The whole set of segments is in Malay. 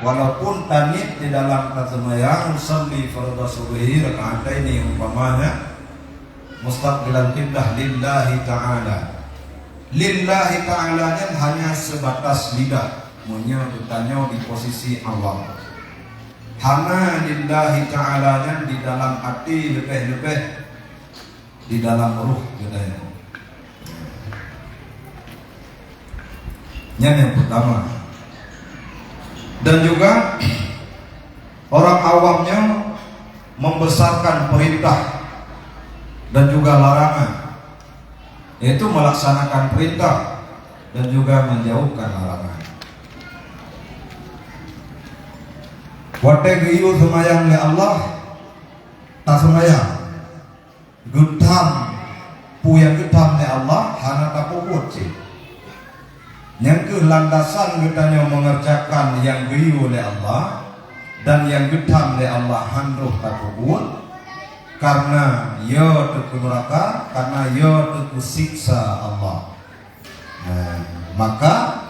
walaupun tanit di dalam sembahyang usalli fardhu subhi raka'ataini umpamanya mustaqbilal qiblah lillahi ta'ala. Lillahi ta'ala nya hanya sebatas lidah, maunya bertanya di posisi awal. Hana lillahi ta'ala nya di dalam hati lebih-lebih di dalam ruh katanya. Yang pertama. Dan juga orang awamnya membesarkan perintah dan juga larangan, yaitu melaksanakan perintah dan juga menjauhkan larangan. Wate giyu semayang le Allah tak semayang getam puyang getam le Allah hana tak puput sih. Yang kelandasan getanya mengerjakan yang giyu le Allah dan yang getam le Allah handruh tak puput, karena ia teku neraka, karena ia teku siksa Allah. Maka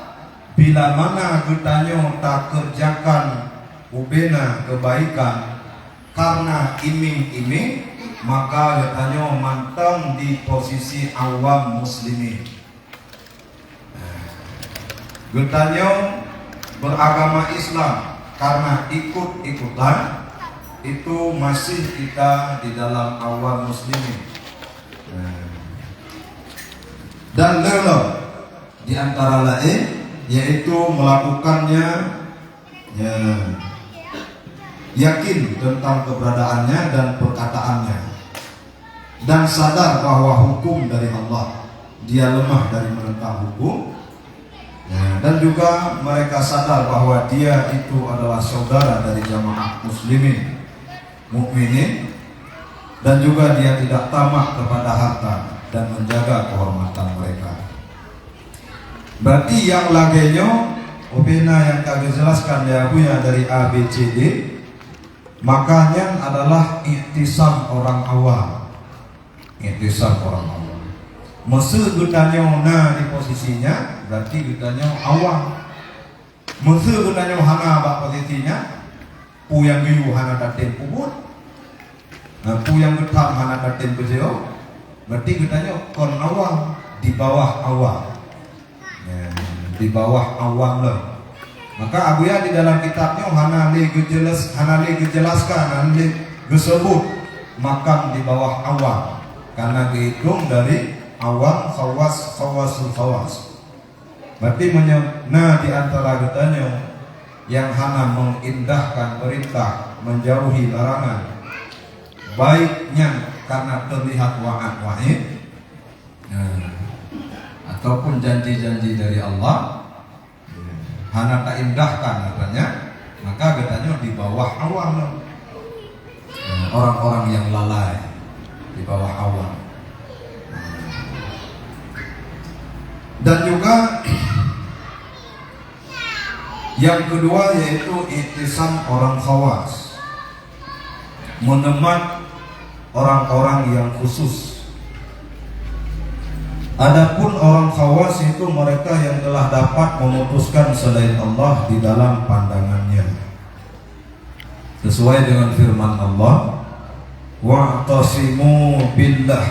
bila mana getanya tak kerjakan ubena kebaikan karena iming-iming, maka getanya mantang di posisi awam muslimin. Getanya beragama Islam karena ikut-ikutan, itu masih kita di dalam awam muslimin. Dan lelo di antara lain yaitu melakukannya yakin tentang keberadaannya dan perkataannya, dan sadar bahwa hukum dari Allah, dia lemah dari menentang hukum. Dan juga mereka sadar bahwa dia itu adalah saudara dari jamaah muslimin mukminin, dan juga dia tidak tamak kepada harta dan menjaga kehormatan mereka. Berarti yang lagenya opena yang kami jelaskan ya punya dari A, B, C, D, makanya adalah ihtisam orang awam. Ihtisam orang awam. Maksud gutanya na di posisinya berarti gutanya awam. Maksud gutanya hana bak posisinya puyang giyu hana datin puput, puyang getam hana datin bejeo, berarti gutanya kon awam di bawah awam. Di bawah awam lah. Maka Abuya di dalam kitabnya hana le gejelaskan, hana le gesebut makam di bawah awam, karena dihitung dari awam khawasul khawas. Berarti di antara getanya yang hana mengindahkan perintah, menjauhi larangan, baiknya karena terlihat wa'id ataupun janji-janji dari Allah, hana tak indahkan katanya, maka katanya di bawah awam, orang-orang yang lalai di bawah awam. Dan juga yang kedua yaitu ihtisam orang khawas, menemat orang-orang yang khusus. Adapun orang khawas itu mereka yang telah dapat memutuskan selain Allah di dalam pandangannya, sesuai dengan firman Allah, wa'tasimu billah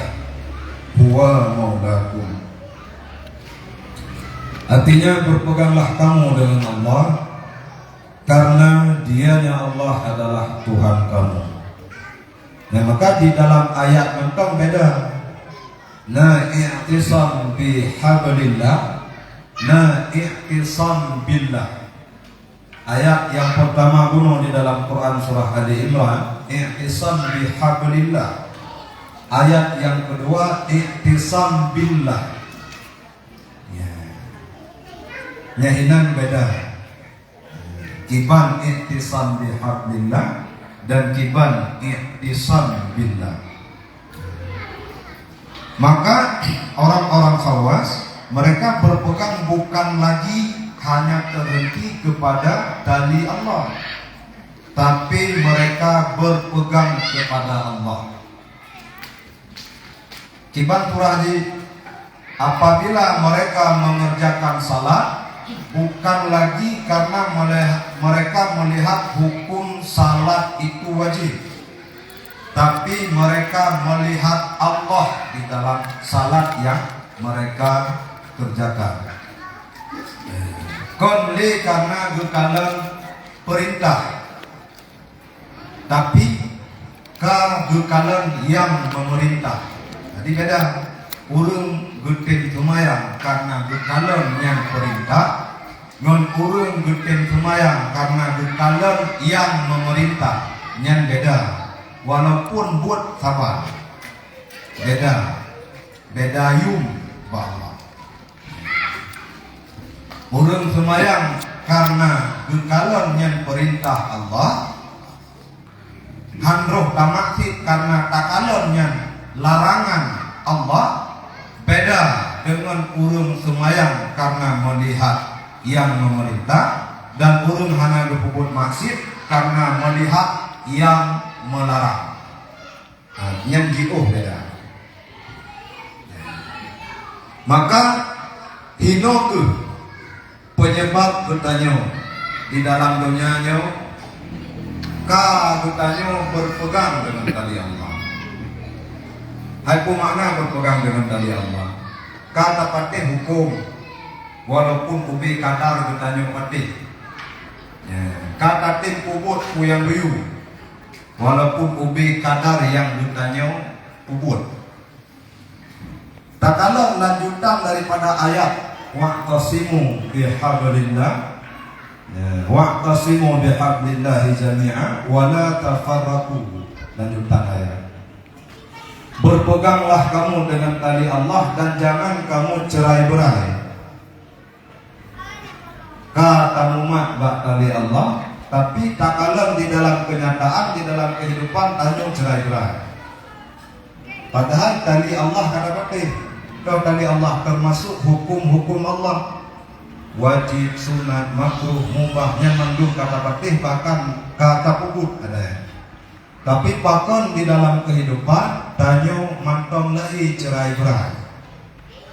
huwa maulakum. Artinya berpeganglah kamu dengan Allah, karena dianya Allah adalah Tuhan kamu. Nah, maka di dalam ayat mentong beda. Na i'tisam bihablillah, na i'tisam billah. Ayat yang pertama kuno di dalam Quran surah Ali Imran, i'tisam bihablillah. Ayat yang kedua, i'tisam billah. Nyahinan beda. Kiban i'tisam bihablillah dan kiban i'tisam billah. Maka orang-orang khawas mereka berpegang bukan lagi hanya terhenti kepada dalil Allah, tapi mereka berpegang kepada Allah. Kiban Puraji, apabila mereka mengerjakan salat, bukan lagi karena mereka melihat hukum salat itu wajib, tapi mereka melihat Allah di dalam salat yang mereka kerjakan. Konli karena gekalan perintah, tapi kegekalan yang memerintah. Jadi beda. Urang geten semayang karena gekalan yang perintah, non urang geten semayang karena gekalan yang memerintah. Yang beda. Walaupun buat sama, beda yum bahwa urang semayang karena gekalan yang perintah Allah, handroh tamaksid karena takalan yang larangan Allah. Beda dengan urang semayang karena melihat yang memerintah, dan urang hana berbuat maksiat karena melihat yang melarang. Yang jauh beda. Maka hino ke penyebab bertanya di dalam dunianya, ka bertanya berpegang dengan tali Allah. Hai makna berpegang dengan tali Allah. Kata patih hukum, walaupun ubi kadar bertanya patih. Kata tim kubut yang biu, walaupun ubi kadar yang bertanya kubut. Tak kalau lanjutan daripada ayat wa'tasimu bihablillah, wa'tasimu bihablillah jami'a wa la tafarraqu. Lanjutan ayat, berpeganglah kamu dengan tali Allah dan jangan kamu cerai-berai. Kata umat bak tali Allah, tapi tak kalah di dalam kenyataan, di dalam kehidupan tanjung cerai-berai. Padahal tali Allah kata patih, kalau tali Allah termasuk hukum-hukum Allah, wajib, sunat, makruh, mubah, yang manduh kata patih, bahkan kata puput ada ya. Tapi bahkan di dalam kehidupan tanyo mantong lagi cerai-berai.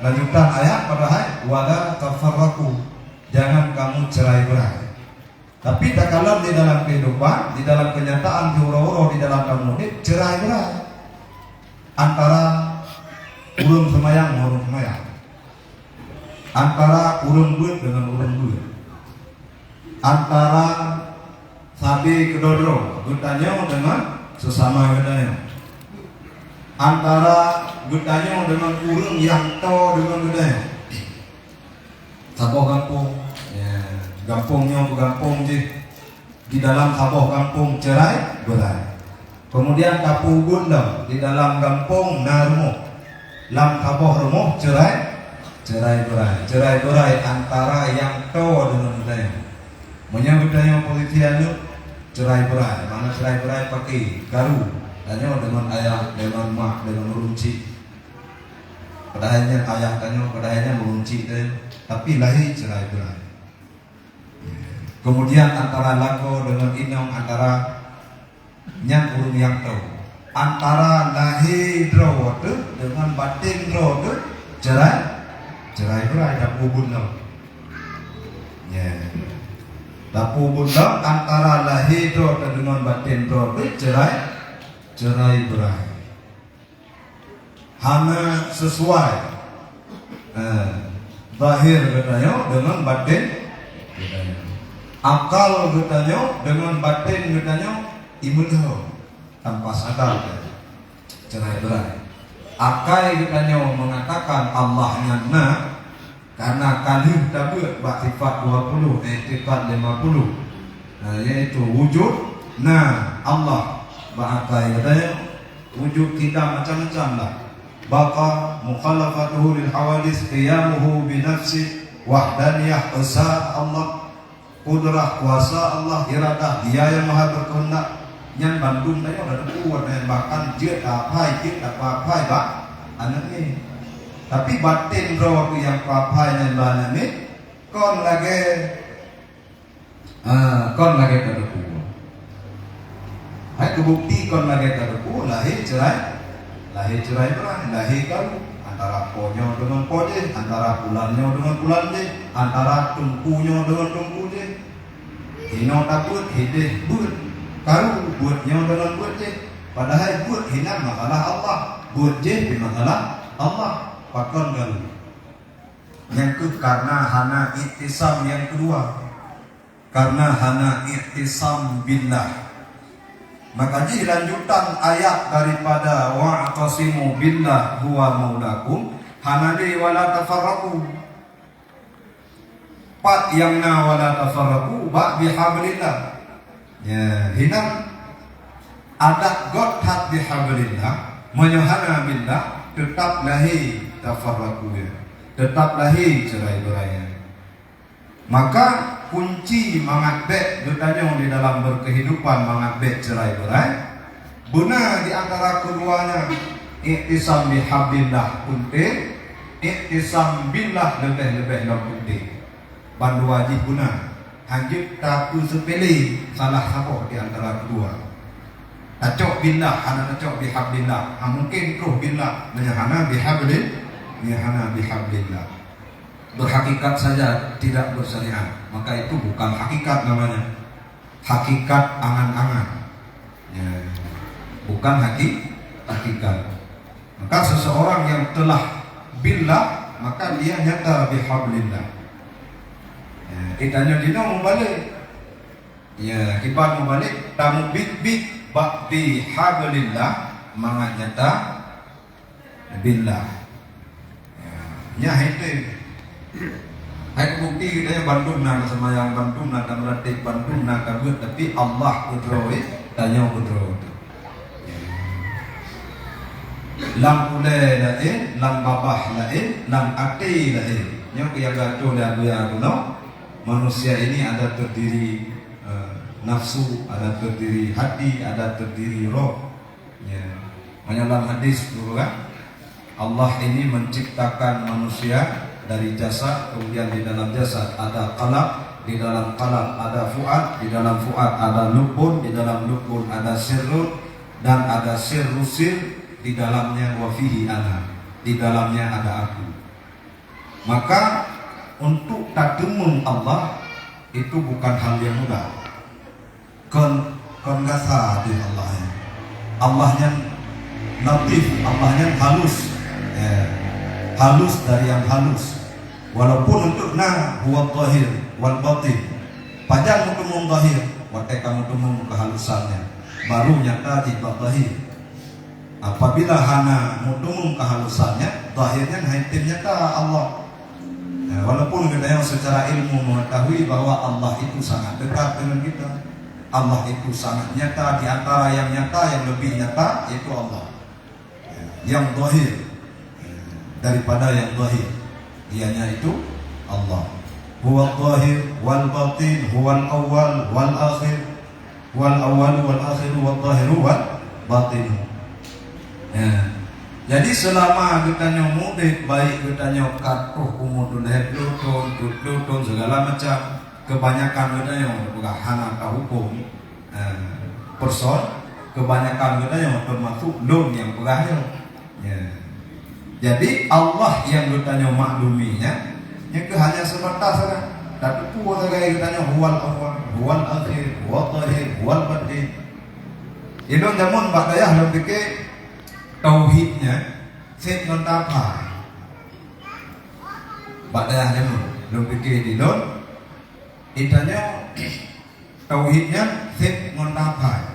Lanjutan ayat padahal wala tafarraqu, jangan kamu cerai-berai. Tapi tak kalah di dalam kehidupan, di dalam kenyataan, di uro-uro, di dalam kamu cerai-berai antara urang semayang urang semayang, antara urang buat dengan urang buat, antara sabi kedodro gutanya dengan sesama gedanya, antara gedanya dengan urang yang to dengan gedanya. Saboh kampung, gampungnya gampung di dalam saboh kampung cerai berai. Kemudian kapung gundam di dalam kampung narmo, lam saboh rumah cerai berai antara yang to dengan gedanya. Menyambut dengan politian itu cerai berai, mana cerai berai pakai garu, tanya dengan ayah, dengan mak, dengan runci. Padahalnya ayah tanya, padahalnya runci deh, tapi lahir cerai berai. Kemudian antara lako dengan inong, antara nyang urung yang tahu, antara lahir draw dengan batin draw cerai berai, dah kubun lo. Tapu bunda antara lahir dengan batin cerai berai. Hanya sesuai zahir katanya dengan batin, akal katanya dengan batin katanya imudah tanpa sadar cerai berai. Akal katanya mengatakan Allahnya nah, karena kalih tabut bak sifat 20, etikat 50. Yaitu wujud. Nah, Allah ba'akai katanya wujud kita macam-macam lah. Baka mukhalafatuhu lil hawadis, qiyamuhu bi nafsi, wahdaniyah esa Allah, kudrah kuasa Allah, iradah dia yang maha berkehendak. Yang Bandung tadi ada kuat, bahkan dia apa bak anak ini. Tapi batin roh yang papai dan bana ni kon lagi terdeku. Hai kebukti kon lagi terdeku lahir cerai berai, lahir kau antara ponyo dengan ponye, antara bulannya dengan bulannya, antara tumpunya dengan tumpu je. Hina takut hidih buat karu buatnya dengan buat je. Padahal buat hina masalah Allah, buat je di masalah Allah. Pakon galu. Yang karena hana iktisam yang kedua, karena hana iktisam billah. Maka di lanjutan ayat daripada wa'tasimu billah huwa maulakum hanali wala tafarraqu. Pat yang na wala tafarraqu ba bihablillah. Ya, hinam adat God hat bihablillah, menyahana billah, tetap lahi tafarraqu, tetap lahi cerai-berai. Maka kunci mangatbek bertanya di dalam berkehidupan mangatbek cerai-berai, benar di antara keduanya iktisam bihablillah penting, iktisam billah lebih-lebih penting. Bandu wajib guna hanjut tak sepele salah satu di antara kedua. Tacok billah, hana tacok bihablillah. Mungkin kruh billah menyahana bihablillah. Berhakikat saja tidak bersyariat, maka itu bukan hakikat namanya. Hakikat angan-angan. Ya, bukan hakikat. Maka seseorang yang telah billah maka dia nyata bihablillah. Kitanya dino membalik. Ya, kita membalik tamu bit bakti hablillah mangat nyata billah. Ya, itu. Hai bukti kita bantu nak semayang bantu nak melatih bantu nak kabut tapi Allah kudroi tanya kudroi. Lam ulai lain, lam babah lain, lam ati lain. Yang kia gato dan dia kuno. Manusia ini ada terdiri nafsu, ada terdiri hati, ada terdiri roh. Ya. Dalam hadis dulu kan, Allah ini menciptakan manusia dari jasad, kemudian di dalam jasad ada qalb, di dalam qalb ada fuad, di dalam fuad ada lubun, di dalam lubun ada sirrun, dan ada sirrusir, di dalamnya wafihi ana, di dalamnya ada aku. Maka untuk takdumung Allah itu bukan hal yang mudah. Kon gasa di Allah. Allahnya latif, Allahnya halus. Halus dari yang halus. Walaupun untuk na huwa zahir wal batin. Pajang mutumung zahir, wakai kamu tumung kehalusannya. Baru nyata di zahir. Apabila hana mutumung kehalusannya, zahirnya haitin nyata Allah. Ya, walaupun kita yang secara ilmu mengetahui bahwa Allah itu sangat dekat dengan kita, Allah itu sangat nyata, di antara yang nyata yang lebih nyata yaitu Allah. Ya, yang zahir daripada yang zahir, dianya itu Allah. Huwa zahir wal batin, huwal awwal wal akhir, wal awwal wal akhir wal zahir wal batin. Ya. Jadi selama kita mudik, baik kita katuh umudun hedlutun segala macam, kebanyakan kita bukan hana hukum person, kebanyakan kita termasuk lun yang pegahnya. Ya. Jadi Allah yang kita makluminya, yang hanya sebatas saja. Tapi kuat lagi kita huwal awal, huwal akhir, huwal zahir, huwal batin. Itu zaman bakayah lebih ke tauhidnya set mentapa badahnya belum pikir di don itanya tauhidnya set mentapa.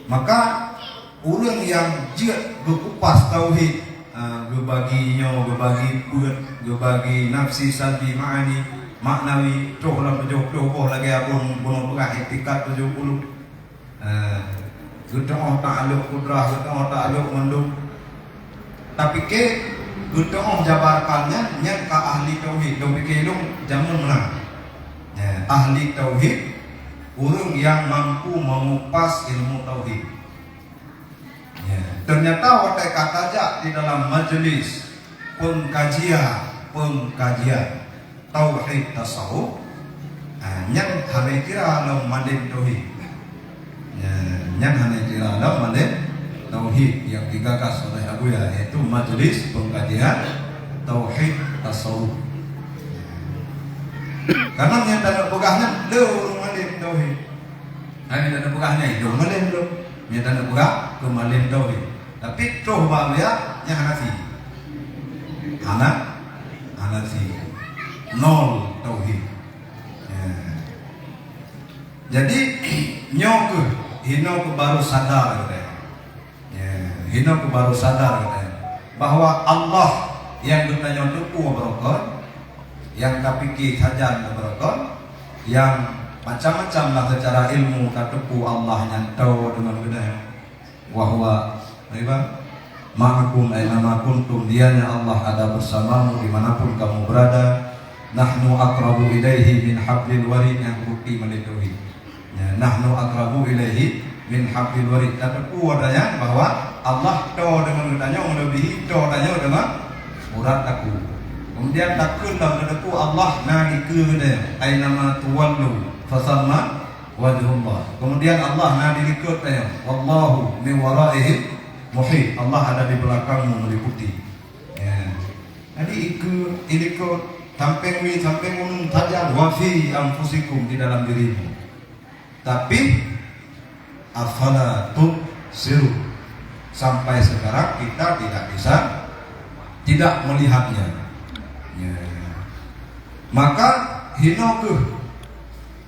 Maka orang yang jiat berkupas tauhid berbaginya berbagi buat berbagi nafsi salbi ma'ani maknawi toh lah pejodoh boh lagi abun bunuh pegah etikat 70 Gudong ta'aluk kudrah, gudong ta'aluk mendung. Tapi ke gudong jabarkannya yang ke ahli tauhid. Dong pikir dong jamun menang. Ya, ahli tauhid orang yang mampu mengupas ilmu tauhid. Ya, ternyata watai kata aja di dalam majelis pengkajian tauhid tasawuf yang hanya kira dalam madin tauhid. Yang hanya kira dalam madin tauhid yang digagas oleh Abu Ya, yaitu majelis pengkajian tauhid tasawuf. Karena yang tak pegahnya do malin tauhid. Ini tak pegahnya itu malin do. Yang tak pegah ke malin tauhid. Tapi toh bahaya yang Hanafi. Hanafi nol tauhid. Jadi nyok hino ke baru sadar katanya. Hino ke baru sadar katanya bahwa Allah yang gunanya tuku berokon, yang kapiki hajan berokon, yang macam-macam lah secara ilmu katuku Allah yang tahu dengan gunanya. Wahwa, apa? Ma'akum aina kuntum, dianya Allah ada bersamamu dimanapun kamu berada. Nahnu akrabu ilaihi min hablil warid, yang bukti melindungi. Nahnu akrabu ilaihi min hablil warid. Katuku adanya bahwa Allah tahu dengan gunanya melebihi tahu adanya dengan urat aku. Kemudian takun dalam kataku Allah nadi ke dia aina ma tuwallu fasamma wajhullah. Kemudian Allah nadi ke dia wallahu min waraihim muhit. Allah ada di belakangmu meliputi. Jadi ini samping unung tajam wa fi anfusikum, di dalam dirimu. Tapi afala tubsiru, sampai sekarang kita tidak melihatnya. Maka hinokuh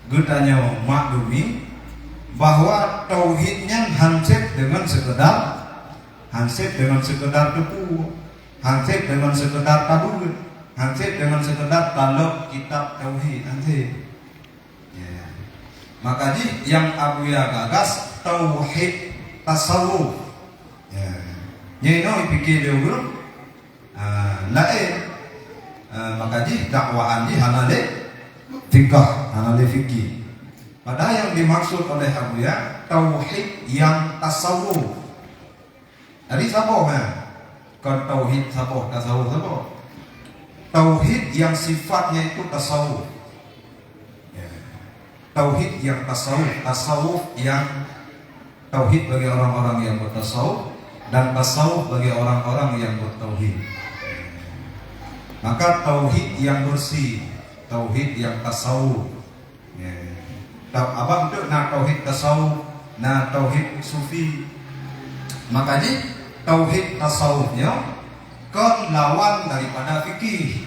gutanya maklumi bahwa tauhidnya hansip dengan sekedar tepu, hansip dengan sekedar tabur, hansip dengan sekedar talab kitab tauhid hansip. Maka yang Abu Ya gagas tauhid tasawuf. Nyeno pikir dia belum lain. Maka dakwaan halale fikah, halale fikih. Padahal yang dimaksud oleh Abu Ya tauhid yang tasawuf. Jadi saboh kan tauhid saboh, tasawuf saboh. Tauhid yang sifatnya itu tasawuf. Tauhid yang tasawuf yang tauhid bagi orang-orang yang bertasawuf, dan tasawuf bagi orang-orang yang bertauhid. Maka tauhid yang bersih, tauhid yang tasawuf. Abang itu na tauhid tasawuf, na tauhid sufi. Makanya tauhid tasawufnya kon lawan daripada fikih.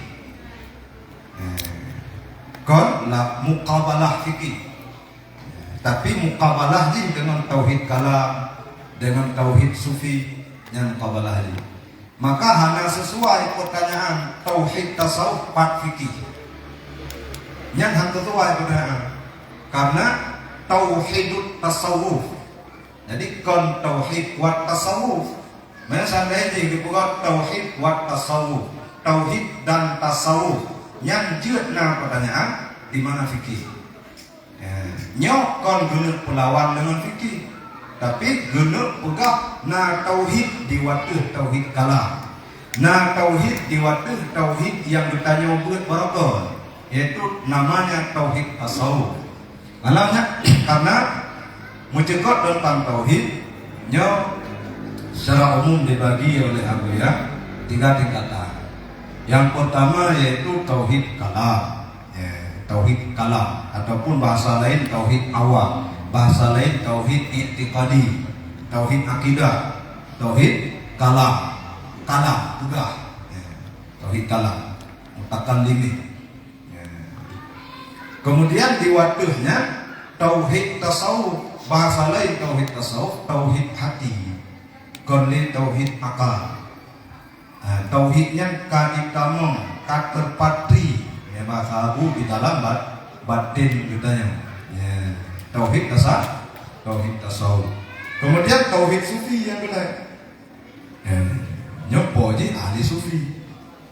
Kon la muqabalah fikih. Tapi muqabalah dengan tauhid kalam, dengan tauhid sufi yang muqabalah ini. Maka hanya sesuai pertanyaan tauhid tasawuf pat fikih. Yang hanya sesuai pertanyaan. Karena tauhidut tasawuf. Jadi kon tauhid wat tasawuf. Misalnya ini dibuat tauhid wat tasawuf. Tauhid dan tasawuf. Yang jeutna pertanyaan di mana fikih. Nyok kon geuleuh pelawan dengan fikih. Tapi geuleuh pegah na tauhid di watuh tauhid kalam. Na tauhid di watuh tauhid yang bertanya buat barokah, yaitu namanya tauhid tasawuf. Alamnya karena mencekot tentang tauhid nya secara umum dibagi oleh Abu Ya 3 tingkatan. Yang pertama yaitu tauhid kalam. Tauhid kalam ataupun bahasa lain tauhid awam, bahasa lain tauhid i'tiqadi, tauhid akidah, tauhid kalam juga, tauhid kalam mutakallimin. Kemudian di waduhnya tauhid tasawuf, bahasa lain tauhid tasawuf, tauhid hati, konli tauhid akal. Tauhidnya kaditamong katerpatri, ya bahasa Abu di dalam batin katanya. Tauhid tasawuf. Kemudian tauhid sufi yang kedua. Nyopo ji ahli sufi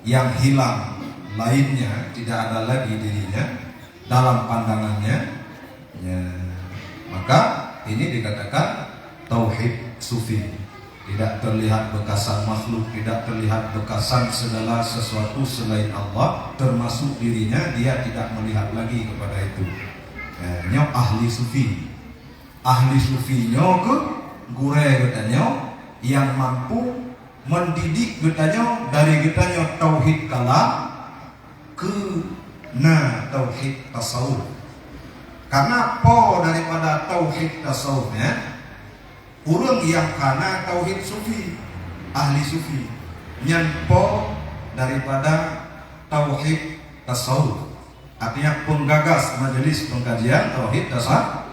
yang hilang lainnya, tidak ada lagi dirinya dalam pandangannya. Maka ini dikatakan tauhid sufi. Tidak terlihat bekasan makhluk, tidak terlihat bekasan segala sesuatu selain Allah, termasuk dirinya, dia tidak melihat lagi kepada itu. Nyok ahli sufi. Ahli sufi nyok gure katanya yang mampu mendidik katanya dari katanya tauhid kalam ke na tauhid tasawuf. Karena po daripada tauhid tasawufnya urang yang kana tauhid sufi, ahli sufi. Nyan po daripada tauhid tasawuf. Artinya penggagas majelis pengkajian tauhid tasawuf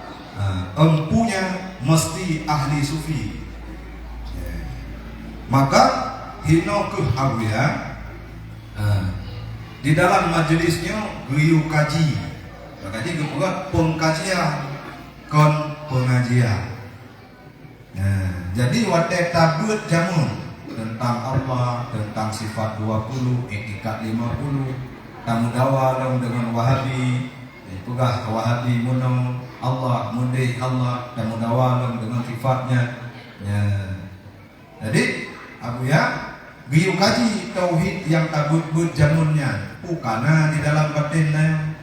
empunya mesti ahli sufi. Maka hino ke Abuya di dalam majelisnya riu kaji. Kaji kemudian pengkajian kon pengajian. Jadi wate tabut jamun tentang Allah, tentang sifat 20, etikat 50, tamu dawalam dengan Wahabi, pegah Wahabi muno Allah, mundih Allah, tamu dawalam dengan sifatnya. Jadi Abuya biu kaji tauhid yang tabut jamunnya, bukan di dalam batinnya.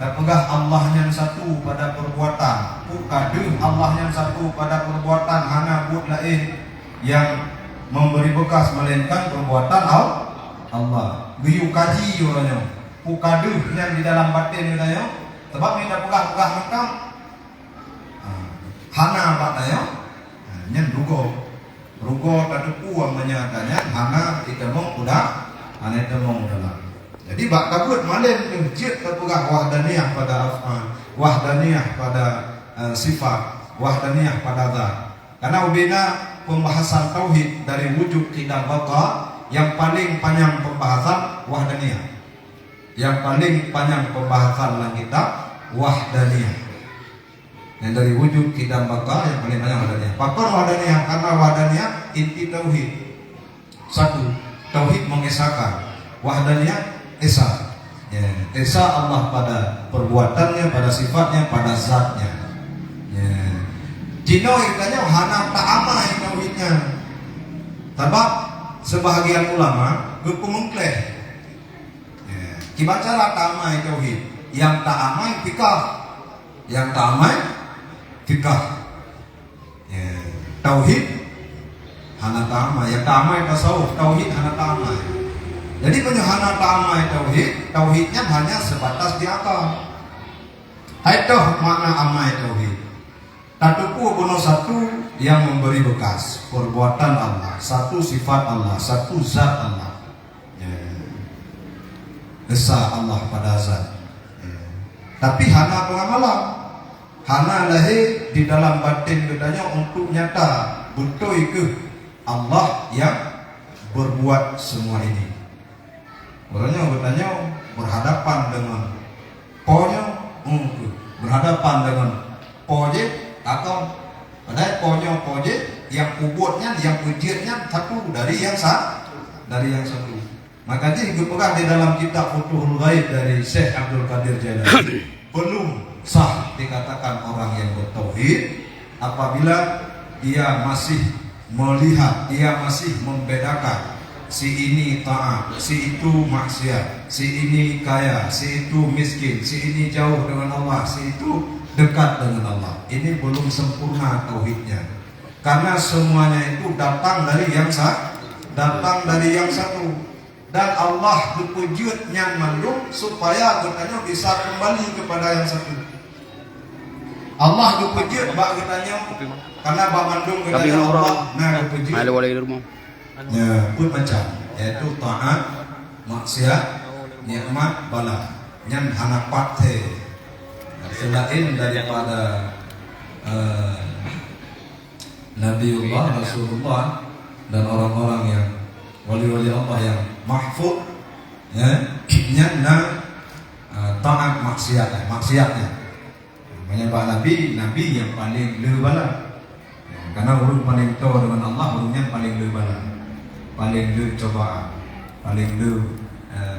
Pegah Allah yang satu pada perbuatan, bukaduh Allah yang satu pada perbuatan, hana bud lain yang memberi bekas melainkan perbuatan Allah. Biu kaji orangnya, bukaduh yang di dalam batin katanya, sebab minta pegah macam hana batanya, nyen rugo tadu uang menyatanya, hana itemong udah, hana itemong udah. Jadi bak kabut malen jid terpegah wahdaniyah pada af'al, wahdaniyah pada sifat, wahdaniyah pada zat. Karena ubina pembahasan tauhid dari wujud tidak baqa, yang paling panjang pembahasan wahdaniyah. Yang paling panjang pembahasan dalam kitab wahdaniyah. Yang dari wujud tidak baqa yang paling panjang wahdaniyah. Pakar wahdaniyah karena wahdaniyah inti tauhid. Satu, tauhid mengesahkan. Wahdaniyah Esa, Esa Allah pada perbuatannya, pada sifatnya, pada zatnya. Cino katanya hana ta'amai tauhidnya. Sebab sebahagian ulama gupu mengkleh. Kibacara ta'amai tauhid. Yang ta'amai fikah, yang ta'amai fikah. Tauhid hana ta'amai, yang ta'amai tasawuf, tauhid hana ta'amai. Jadi penyuhana ta'amai tauhidnya hanya sebatas di akal. Itu makna amai tauhid. Tatuku bunuh satu yang memberi bekas perbuatan Allah, satu sifat Allah, satu zat Allah. Esa Allah pada zat. Tapi hana pengamalan, hana lahir di dalam batin bedanya untuk nyata betul ke Allah yang berbuat semua ini. Orangnya bertanya berhadapan dengan ponya, berhadapan dengan poje atau padahal poje yang ubutnya, yang ujirnya satu dari yang satu. Makanya dipegang di dalam kitab Futuhul Ghaib dari Syekh Abdul Qadir Jailani, belum sah dikatakan orang yang bertauhid apabila dia masih melihat, dia masih membedakan si ini taat, si itu maksiat, si ini kaya, si itu miskin, si ini jauh dengan Allah, si itu dekat dengan Allah. Ini belum sempurna tauhidnya. Karena semuanya itu datang dari yang satu. Dan Allah berwujud yang mandung supaya bertanya bisa kembali kepada yang satu. Allah berwujud bak bertanya karena bak mandung bertanya Allah. Nah berwujud. Ya, pun macam yaitu taat, maksiat, nikmat, bala. Yang hana pate selain daripada Nabiullah, Rasulullah dan orang-orang yang wali-wali Allah yang mahfud, yang taat maksiatnya. Menyembah Nabi yang paling lebala. Karena urut paling tua dengan Allah, urutnya paling lebala. Paling lu cobaan, paling lu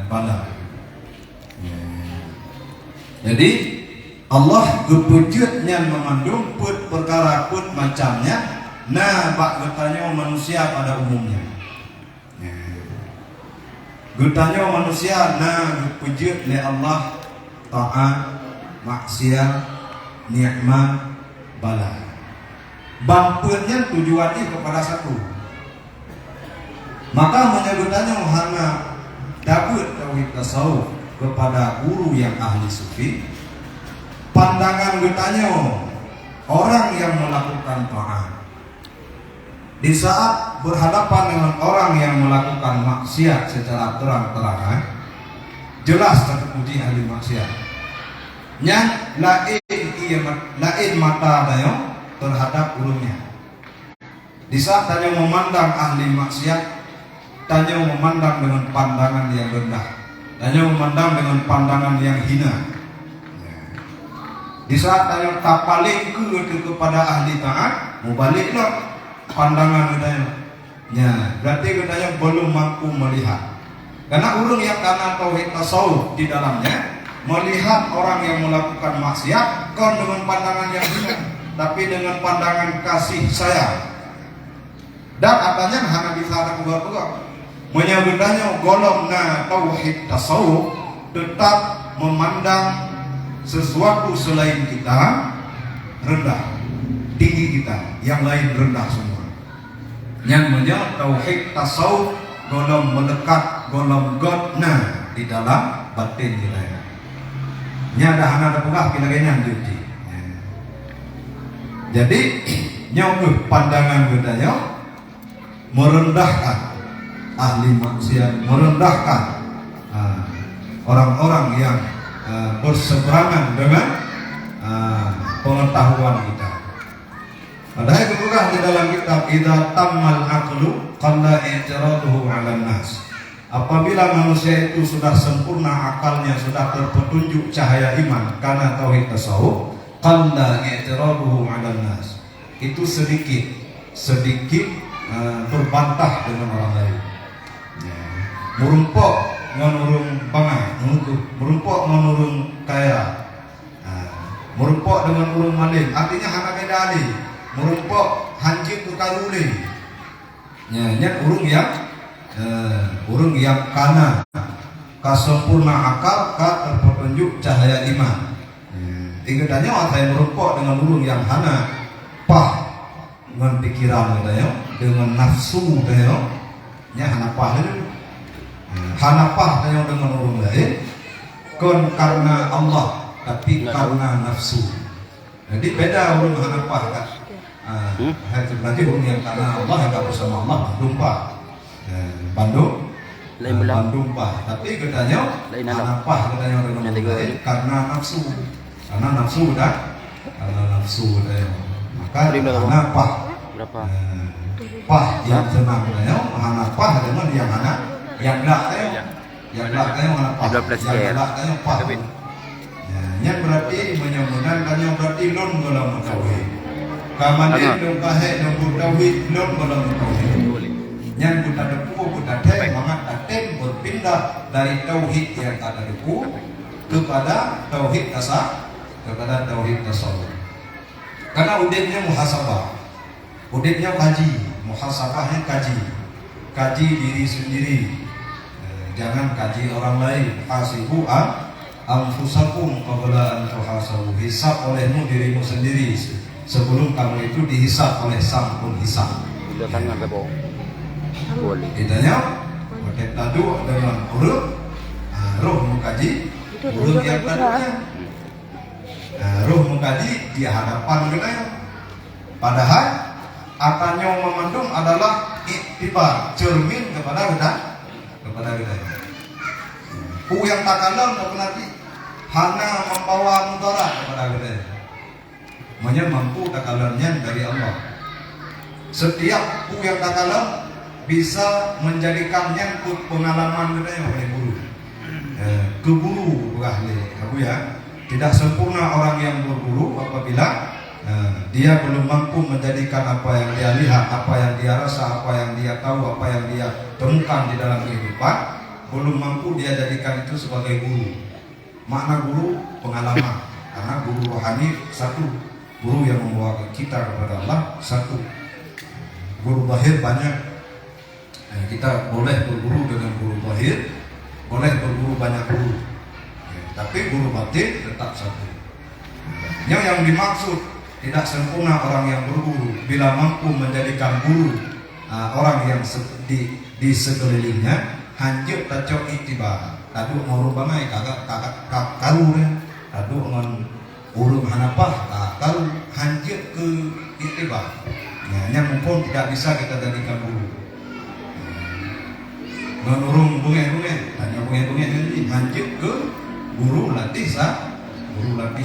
bala. Jadi Allah gepujutnya memandung put perkara put macamnya. Nah, bak bertanya manusia pada umumnya. Bertanya manusia, nah gepujut oleh Allah taat, maksiat, nikmat, bala. Bampunnya tujuannya kepada satu. Maka menyebutannya hana Daud tauhid tasawuf, kepada guru yang ahli sufi, pandangan getanya orang yang melakukan taat di saat berhadapan dengan orang yang melakukan maksiat secara terang-terangan, jelas terpuji ahli maksiat. Yang lain mata dayo terhadap gurunya. Di saat tanya memandang ahli maksiat, tanya memandang dengan pandangan yang rendah, tanya memandang dengan pandangan yang hina. Di saat tanya tak paling kepada ahli taat, mau baliklah pandangan katanya. Ya, berarti katanya belum mampu melihat. Karena orang yang karena tauhid tasawuf di dalamnya melihat orang yang melakukan maksiat kon dengan pandangan yang hina, tapi dengan pandangan kasih sayang. Dan katanya hanya bisa ada juga menyebutnya golongna tauhid tasawuf tetap memandang sesuatu selain kita rendah, tinggi kita, yang lain rendah semua. Yang menjadi tauhid tasawuf golong melekat, golong godna di dalam batin kita. Nya ada pula kita kayaknya jadi. Jadi nyawa pandangan kita merendahkan ahli maksiat, merendahkan orang-orang yang berseberangan dengan pengetahuan kita. Padahal itu bukan di dalam kitab idza tammal aqlu qalla i'tiraduhu 'alan nas. Apabila manusia itu sudah sempurna akalnya, sudah terpetunjuk cahaya iman karena tauhid tasawuf, qalla i'tiraduhu 'alan nas. Itu sedikit berbantah dengan orang lain. Merumpok menurung pangai, merumpok menurung kaya, merumpok dengan urung maling. Artinya hana beda ali. Merumpok hancur tukaruli. Nya urung yang kana kasempurna akal ka terpetunjuk cahaya iman. Tinggatannya saya merumpok dengan urung yang hana pah dengan pikiran dengan nafsu nya hana pah itu. Hanapah dengan urung lain kon karena Allah tapi karena nafsu. Jadi beda urung hanapah kan. Berarti urung yang karena Allah yang bersama Allah Bandung Pah. Tapi katanya hanapah katanya dengan urung lain karena nafsu. Karena nafsu dah. Maka hanapah pah yang senang katanya hanapah dengan yang hana yang gelak mana apa yang berarti menyambungkan kanya berarti lon golong tauhid kamane dong kahe dong tauhid lon golong tauhid yang buta depu buta teh mangat atem berpindah dari tauhid yang ada depu kepada tauhid tasawuf karena udinnya muhasabah, udinnya kaji, muhasabahnya kaji diri sendiri. Jangan kaji orang lain. Hasibu anfusakum qabla an tuhasabu. Hisab olehmu dirimu sendiri sebelum kamu itu dihisab oleh Sang Penghisab. Tangan bebo. Boleh. Ditanya, pakai tadu dengan huruf roh mengkaji huruf yang tadunya. Roh mengkaji di hadapan kita. Padahal akannya memandung adalah iktibar, cermin kepada kita. Pu yang takalam nanti hana membawa mudarat kepada kita. Mampu takalamnya dari Allah. Setiap pu yang takalam bisa menjadikannya pengalaman kita yang oleh guru. Keguru ahli, aku ya. Tidak sempurna orang yang berguru apabila dia belum mampu menjadikan apa yang dia lihat, apa yang dia rasa, apa yang dia tahu, apa yang dia temukan di dalam kehidupan, belum mampu dia jadikan itu sebagai guru. Makna guru pengalaman, karena guru rohani satu, guru yang membawa kita kepada Allah satu. Guru zahir banyak. Kita boleh berguru dengan guru zahir, boleh berguru banyak guru, tapi guru batin tetap satu. Yang dimaksud tidak sempurna orang yang berguru bila mampu menjadikan guru orang yang di sekelilingnya hancur tacok iktibar. tadu ngurung bangai kagak karu ya, tadu ngon urung hanapah karu hanjut ke itibah. Yang mumpun tidak bisa kita jadikan guru. Menurung bunga-bunga, tanya bunga-bunga ini hanjut ke guru latih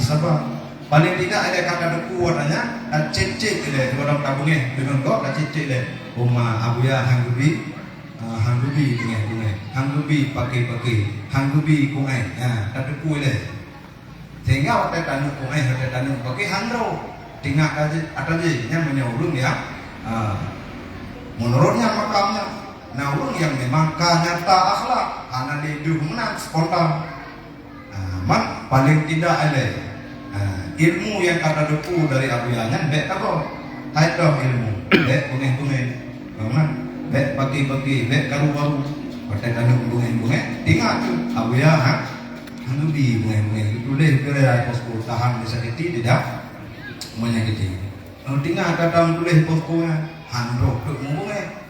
sabah. Paling tidak ada kata deku warnanya cecek deh, kalau tabungnya dengan kau cecek deh. Uma abuya hanggubi bunga-bunga, hanggubi pakai hanggubi kungai, kata deku deh. Sehingga waktu tanya kungai, waktu tanya pakai handro, tinggal aja yang menyuruh ya. Menurutnya makamnya. Nah, orang yang memang nyata akhlak, anak hidup menang spontan. Man paling tidak ada ilmu yang kata depu dari abuyanya, bek apa? Hai dong ilmu, bek bunga-bunga, mana? Bek bagi-bagi, bek karu-karu, pakai tanuk bunga-bunga, tinggal tu abuya, hanubi bunga-bunga itu leh berai posko tahan disakiti tidak menyakiti. Tinggal kata tulis poskonya, handro tu bunga.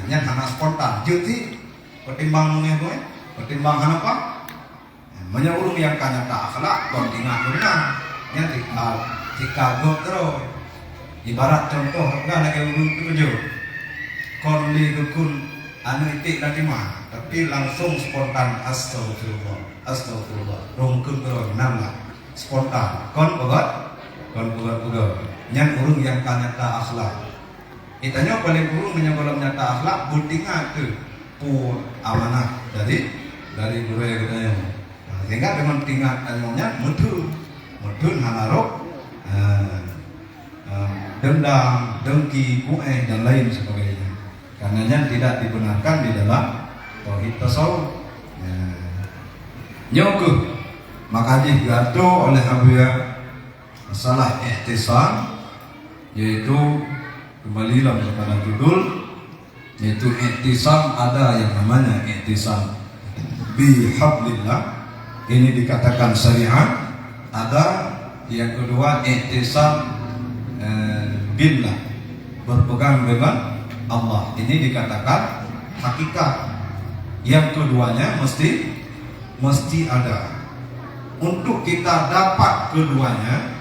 Yang hana spontan, jadi pertimbang gue, pertimbang apa? Menyuruh yang kanya tak akhlak, kontingan benar, yang jika gue terus, ibarat contoh, enggak lagi urut tujuh, konli gukun anu itik nanti mah, tapi langsung spontan astagfirullah, rongkun terus, nambah spontan, kon begot, yang urung yang kanya tak akhlak. Itanya paling burung menyanggulam nyata akhlak buntingan tu pu amanah dari guru katanya. Sehingga dengan tingkat tanyanya mudun hanarok dendam, dengki, kueh dan lain sebagainya. Karenanya tidak dibenarkan di dalam tauhid tasawuf. Nyokuh maka digato oleh Abuya masalah ihtisam, yaitu kembalilah kepada judul, yaitu ihtisam. Ada yang namanya ihtisam bihablillah, ini dikatakan syariat. Ada yang kedua ihtisam billah, berpegang dengan Allah, ini dikatakan hakikat. Yang keduanya mesti ada. Untuk kita dapat keduanya,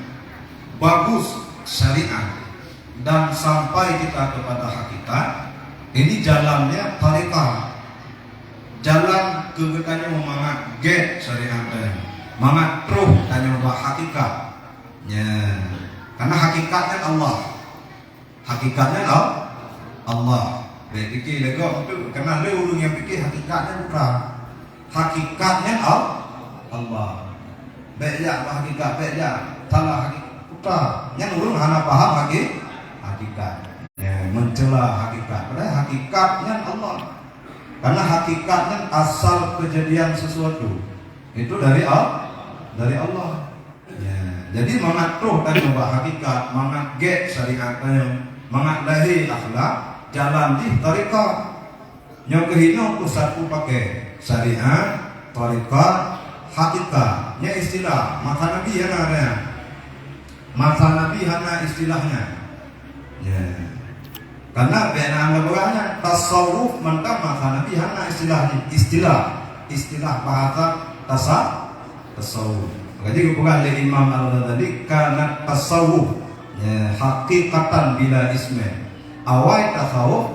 bagus syariat dan sampai kita kepada hakikat, ini jalannya tariqah, jalan kebetulannya memangat get syariatnya, mangat truh tanya bahwa hakikat ya, karena hakikatnya Allah. Fikir lego itu karena le urung yang fikir hakikatnya bukan, hakikatnya Allah. Beja hakikat, beja salah hakikat bukan, yang urung hana paham hakikat, ya, mencela hakikat. Padahal hakikatnya Allah, karena hakikatnya asal kejadian sesuatu itu dari Allah. Ya, jadi mengatur dan ubah hakikat, mengat syariatnya, mengat akhlak, jalan di tariqah. Nyokehino pusatku pakai syariat, tariqah, hakikat. Nya istilah mata Nabi yang ada. Mata Nabi hanya istilahnya. Ya. Karena benar lagunya tasawuf mantap mata Nabi hanya istilah bahasa tasawuf. Jadi bukan dari Imam Al-Ghazali karena tasawuf ya, hakikatan bila isme. Awal tasawuf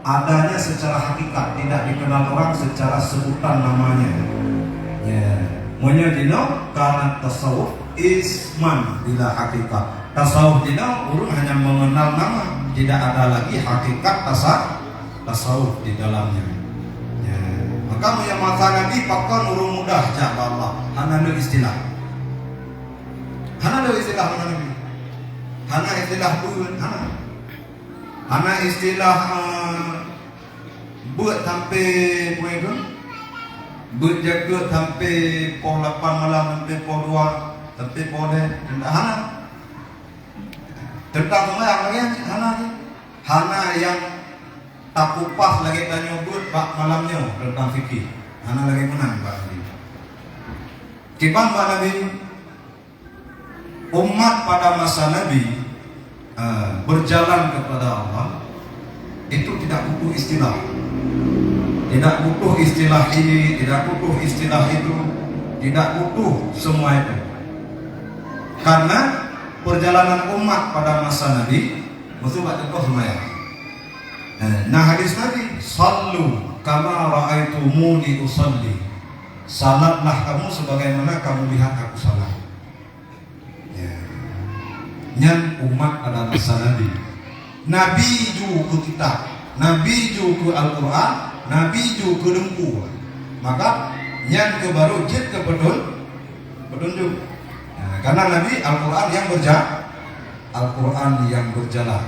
adanya secara hakikat, tidak dikenal orang secara sebutan namanya. Ya, menyadino karena tasawuf isman bila hakikat. Tasawuf tidak urung hanya mengenal nama, tidak ada lagi hakikat tasawuf di dalamnya. Ya, maka yang masa Nabi pakon urung mudah jaga Allah. Hana ada istilah. Hana Nabi. Hana istilah buat hana istilah buat sampai itu. Buat jaga sampai pukul 8 malam sampai pukul 2 sampai pukul hana. Tentang hana yang tak kupas lagi tanya buat pak malamnya tentang fikih. Hana lagi menang pak Nabi. Kipan pak Nabi, umat pada masa Nabi berjalan kepada Allah itu tidak butuh istilah. Tidak butuh istilah ini, tidak butuh istilah itu, tidak butuh semua itu. Karena perjalanan umat pada masa Nabi, mesti buat contoh lumayan. Nah hadis Nabi, sallu kama ra'aitumuni usalli. Salatlah kamu sebagaimana kamu lihat aku salat. Nyan umat pada masa Nabi. Nabi ju ke kitab, Nabi ju ke Al-Quran, Nabi ju ke lempu. Maka nyan ke baru jid ke petunjuk. Karena Nabi Al-Quran yang Al-Quran yang berjalan.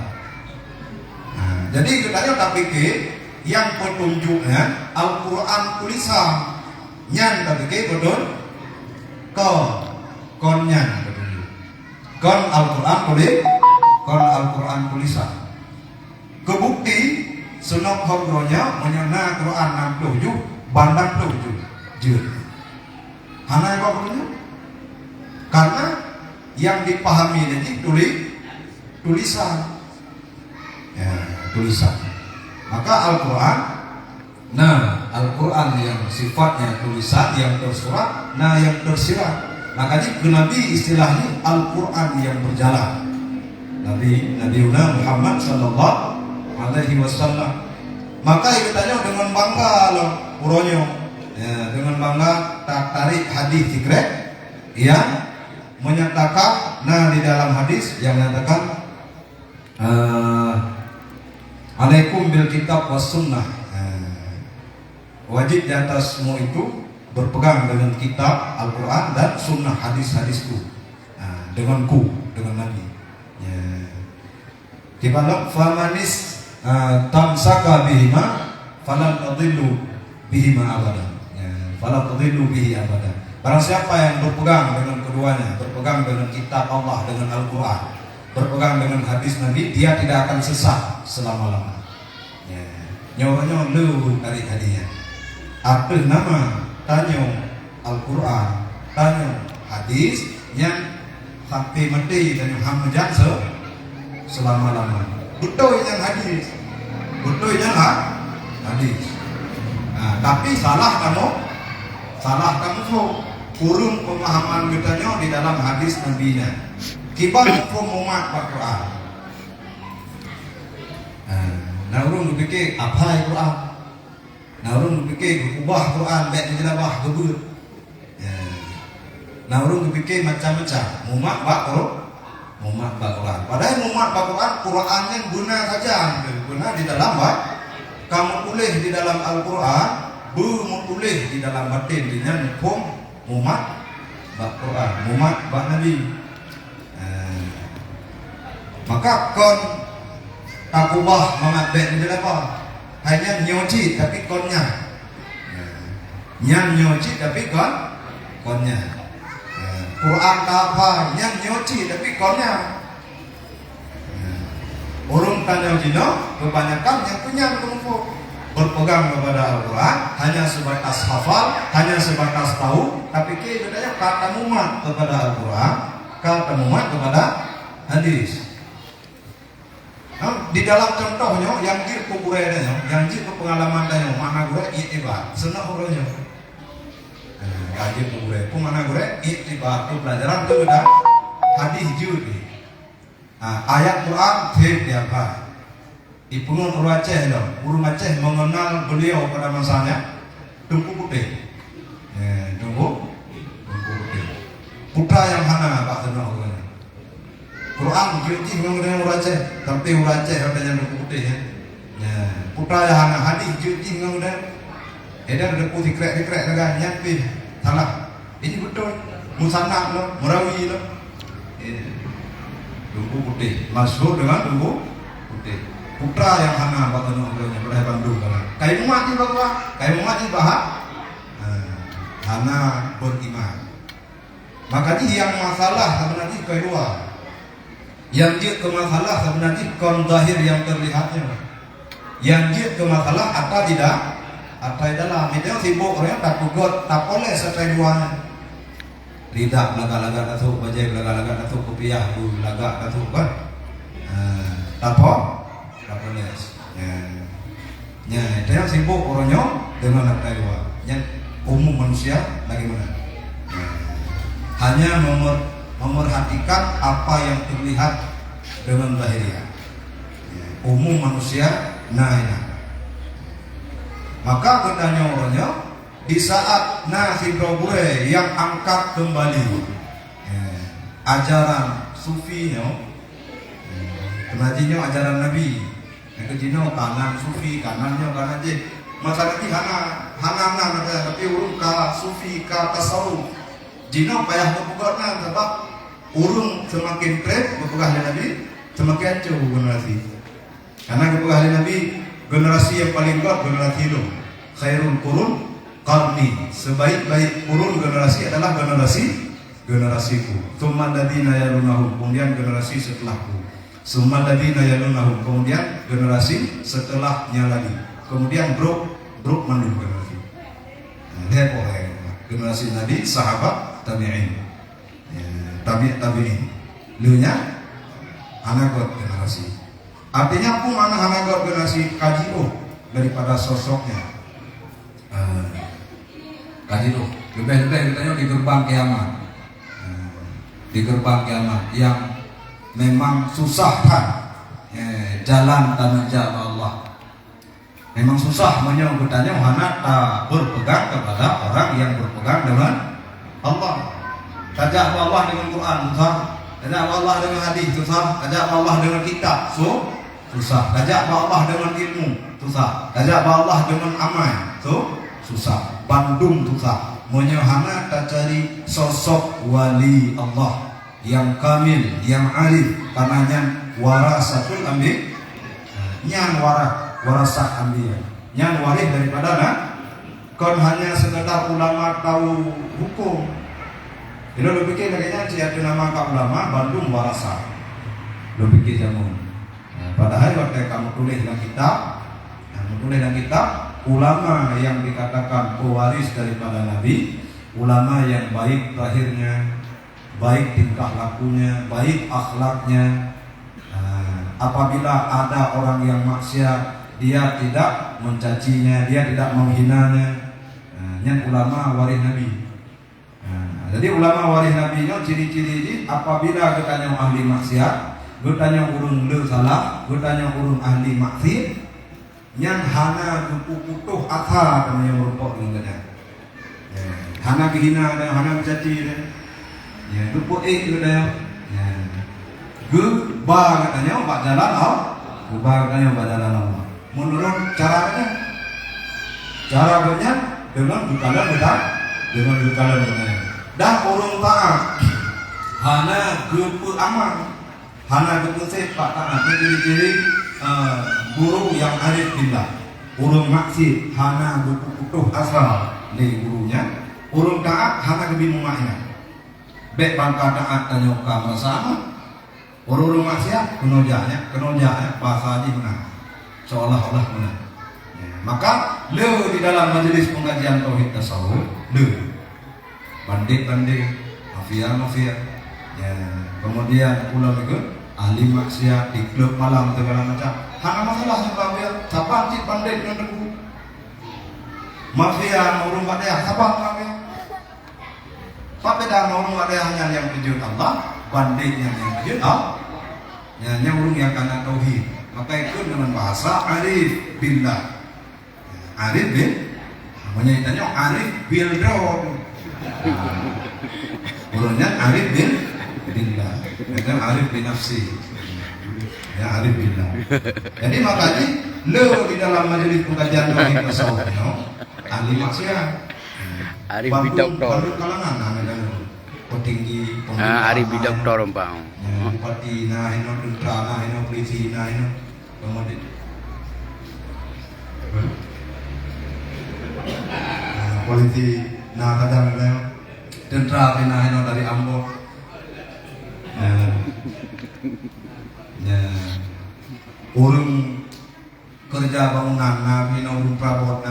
Jadi kita tak pikir yang petunjuknya Al-Quran tulisan. Nyan tak pikir betul. Kon nyan petunjuk. Kon Al-Quran tulisan. Kebukti senok hobronya menyana Quran 60 bandang 7 hana apa perlunya? Karena yang dipahami ini tulisan ya, tulisan. Maka Al-Quran, Al-Quran yang sifatnya tulisan, yang tersurat, yang tersirat. Makanya Nabi istilahnya Al-Quran yang berjalan. Nabi Muhammad sallallahu alaihi wasallam. Maka ikutanya dengan bangga loh uronyo. Ya, dengan bangga tarik hadis secret yang menyatakan, di dalam hadis yang menyatakan alaikum bil kitab was sunnah. Wajib di atasmu itu berpegang dengan kitab Al-Quran dan sunnah hadis-hadisku, dengan Nabi. Kibalok famanis tamsaka bihima falan tadillu bihima abada. Falan tadillu bihi abada. Barang siapa yang berpegang dengan keduanya, berpegang dengan kitab Allah, dengan Al-Quran, berpegang dengan hadis Nabi, dia tidak akan sesat selama-lamanya. Nyoranya lu dari hadinya. Apa nama tanya Al-Quran, tanya hadis yang sampai mati dan hamjat selama-lamanya. Betul yang hadis, betul yang hadis. Tapi salah kamu so kurung pemahaman kitanya di dalam hadis Nabi-nya. Kita hukum umat Al-Quran. Urung berfikir apa Al-Quran? Urung berfikir ubah Quran baik menjelabah gebur. Urung berfikir macam-macam umat Al-Quran. Padahal umat Al-Quran, Quran yang guna saja, guna di dalam kamu tulis di dalam Al-Quran, tulis di dalam batin dengan hukum umat Al-Quran, umat Nabi. Maka kon takubah mengabek menjadi apa? Hanya nyoci tapi konnya, nyoci tapi konnya. Quran apa yang nyoci tapi konnya. Orang tanya Cina kebanyakan yang punya berpegang kepada Al-Quran hanya sebatas hafal, hanya sebatas tahu, tapi katanya kata muat kepada Al-Quran, kata muat kepada hadis. Di dalam contohnya yang jir kuburenya, yang jir ke pengalaman tanya mana gue iba senang orangnya. Kaji kubure, kumana gue iba tu pelajaran tu udah hadis judi. Ayat Quran siapa? Ipunun Uru Aceh dong. Uru Aceh mengenal beliau pada masanya Tungku Putih. Tungku Putih. Putra yang hana Pak Tenok. Quran cuci mengenai Uru Aceh, tapi Uru Aceh katanya Tungku Putih ya. Putra yang hana hadis cuci mengenai. Edan ada putih krek dengan nyampe salah. Ini betul. Musanna lo, Merawi lo. Tungku Putih, masyhur dengan Tungku Putih. Putra yang hana Pak Tenok pada Bandung kan. Kayak mati bapak, kayak mati bahak. Hana beriman. Makanya yang masalah sebenarnya kedua. Yang dia ke masalah sebenarnya kon zahir yang terlihatnya. Yang dia ke masalah apa tidak? Apa dalam itu sibuk orang tak pugot tak boleh sesuai duanya. Lidah laga-laga tasuk, bajai laga-laga tasuk, kopiah bu laga tasuk kan. Tak boleh. Itu yang sibuk orangnya dengan lantai 2. Yang umum manusia bagaimana? Hanya memerhatikan apa yang terlihat dengan lahiriah. Umum manusia naina. Maka katanya orangnya di saat nasi dobure yang angkat kembali ajaran sufinya, kenajinya ajaran Nabi, yang kejino kanan sufi, kanannya kanan je. Masalah ini hana tapi urung ka sufi ka tasawuf. Jino payah membuatnya sebab urung semakin keren berpegah Nabi, semakin hancur generasi. Karena berpegah Nabi, generasi yang paling kuat generasi itu. Khairul qurun qarni. Sebaik-baik kurun generasi adalah generasiku. Tsumman ladzina yalunahum, kemudian generasi setelahku. Tsumman ladzina yalunahum, kemudian generasi setelahnya lagi. Kemudian bro mandu generasi. Lihat generasi Nabi, sahabat, tabi'in. Tabi'in. Lunya anak generasi. Artinya pun anak generasi kaji daripada sosoknya. Kaji lebih-lebih katanya di gerbang kiamat. Di gerbang kiamat yang memang susah kan jalan dan menjak Allah. Memang susah menyebutnya hana tak berpegang kepada orang yang berpegang dengan Allah. Tajak Allah dengan Quran susah, tajak Allah dengan hadis susah, tajak Allah dengan kitab susah, tajak Allah dengan ilmu susah, tajak Allah dengan amal susah, bandung susah. Menyahana tak cari sosok wali Allah yang kamil, yang arif, karenanya warasatul ambi, nyang warasah ambi, nyang waris daripada kon hanya sekedar ulama tahu hukum. Itu lo pikir kayaknya siapa nama kau ulama Bandung warasah, lo pikir jamu. Padahal waktu kamu tulis dalam kitab, ulama yang dikatakan pewaris daripada Nabi, ulama yang baik lahirnya, baik tingkah lakunya, baik akhlaknya. Apabila ada orang yang maksiat, dia tidak mencacinya, dia tidak menghinanya. Yang ulama waris Nabi. Jadi ulama waris Nabi nya ciri-ciri apabila katanya ahli maksiat, katanya urung le salah, katanya urung ahli maksiat, yang hana buku-buku atha katanya merupok dengan hana kehina dan hana mencaci ya rupo katanya geba katanya obat jalan geba katanya obat jalan Allah. Menurut caranya dengan bukalan betah dah urung taat hana gepu aman, hana gepu sepak taat ciri-ciri guru yang arif billah. Urung maksud hana buku asal dari gurunya, urung taat hana kebingungannya. Bek bangka taat tanyoka bersama, urung maksiat kenojanya bahasa haji menang, seolah-olah menang. Maka le di dalam majelis pengajian tauhid tasawuf le bandit mafia ya, kemudian ulama itu ahli maksiat di klub malam segala macam. Hanya masalah sebab dia siapa cik pandai dengan debu mafia urung badai siapa mafia pak beda urung badai hanya yang tujuan Allah, bandit yang tujuan Allah, yang urung yang karena tauhid. Maka itu dengan bahasa arif billah, arif bil namanya itanya arif bil dron, urungnya arif bil billah, itu arif bin nafsi, ya arif billah. Jadi makanya lo di dalam majelis pengajian tauhid tasawuf ahli maksiat arif bidoktor kalangan namanya petinggi arif bidoktor umpang bupati nah ini tentara ini polisi nah ini kemudian polisi nah kadang-kadang tentara nah ini dari Ambon urung kerja bangunan nabi urung prabot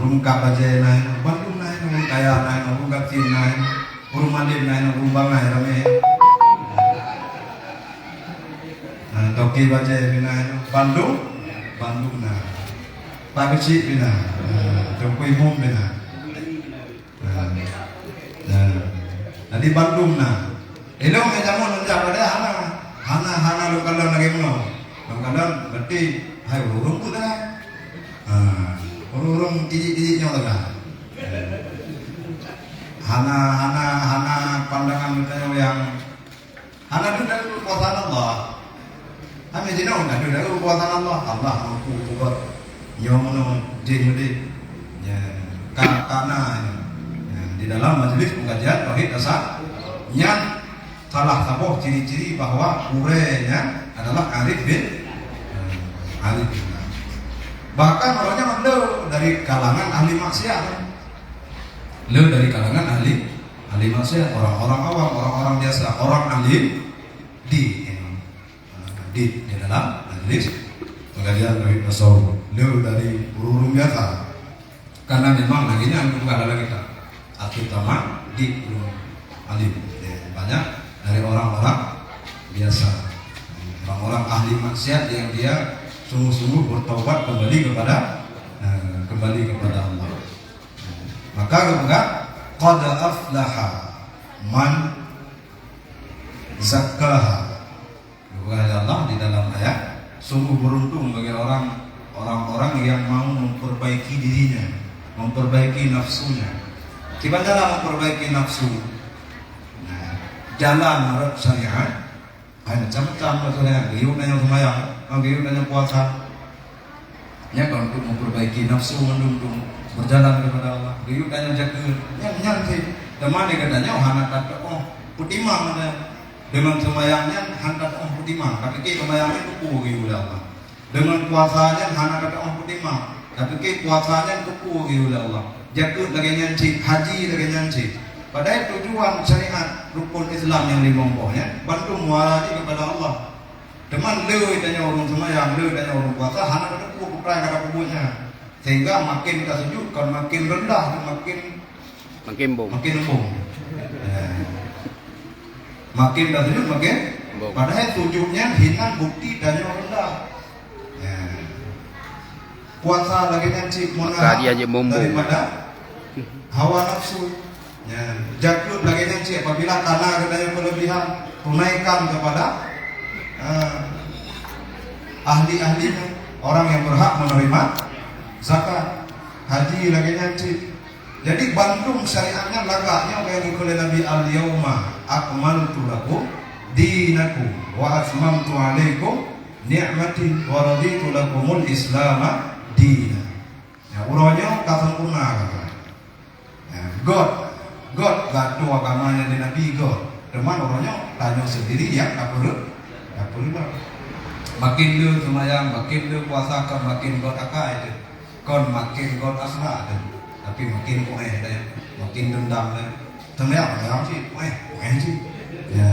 urung kabaje Bandung urung kaya urung kapcin urung mandin urung bangay rame toki baje Bandung Pak kecil bina, Jokowi Mom bina. Di Bandung na. Ilong may damo nung pada hana lu kalau lagi mau. Kadang berarti hai urung tu dah. Urung tiji nyola. Hana pandangan kita yang hana itu dari kekuatan Allah. Kami jenong kan dari kekuatan Allah. Allah mampu buat nyomono jin ya karena di dalam majelis pengajian tauhid asal yang salah satu ciri-ciri bahwa urenya adalah arif bin arif. Bahkan orangnya lo dari kalangan ahli maksiat, lo dari kalangan ahli maksiat, orang-orang awam, orang-orang biasa, orang alim di dalam majelis pengajian tauhid tasawuf, lo dari urung biasa, karena memang laginya bukan adalah kita terutama di alim banyak dari orang-orang biasa, orang-orang ahli maksiat yang dia sungguh-sungguh bertaubat kembali kepada Allah. Maka kemudian qad aflaha man zakkaha. Kepada Allah di dalam ayat, sungguh beruntung bagi orang-orang yang mau memperbaiki dirinya, memperbaiki nafsunya. Gimana cara memperbaiki nafsu? Jalan menurut syariat, ada macam-macam maksudnya. Gayung dan yang semayang, gayung dan yang puasa. Ya kalau untuk memperbaiki nafsu, mendung berjalan kepada Allah. Gayung dan yang jaga, yang nyantai. Teman dia katanya, anak kata, putimang ada. Dengan semayangnya, anak kata, putimang. Tapi kita semayangnya kupu gayung Allah. Dengan puasanya, anak kata, putimang. Tapi kita puasanya kupu gayung Allah. Jakut lagi nyanci, haji lagi nyanci. Padahal tujuan syariat rukun Islam yang lima-empahnya bantu muarati kepada Allah. Teman lu tanya orang semayang, lu tanya orang puasa, hana ada kuprai kata kubutnya. Sehingga makin kita sujud, kan makin rendah, makin bom. Makin kita sujud, makin bom. Padahal sujudnya hina bukti tanya rendah. Puasa lagi nyanci, daripada hawa nafsu. Jakut lagi nyanci apabila tanah ada yang berlebihan, tunaikan kepada ahli-ahlinya, orang yang berhak menerima zakat. Haji lagi nyanci. Jadi bantu syariatnya lagaknya kayak oleh Nabi al-yauma akmaltu lakum dinakum wa atmamtu alaikum ni'mati wa raditu lakumul islama dina. Ya uronya kasempurna kata. God gak tua agamanya di Nabi God. Teman orangnya tanya sendiri ya tak perlu. Makin lu semayang, makin lu puasa kan makin God akai itu. Kon makin God asra itu. Tapi makin makin dendam deh. Semayang sih, sih. Ya.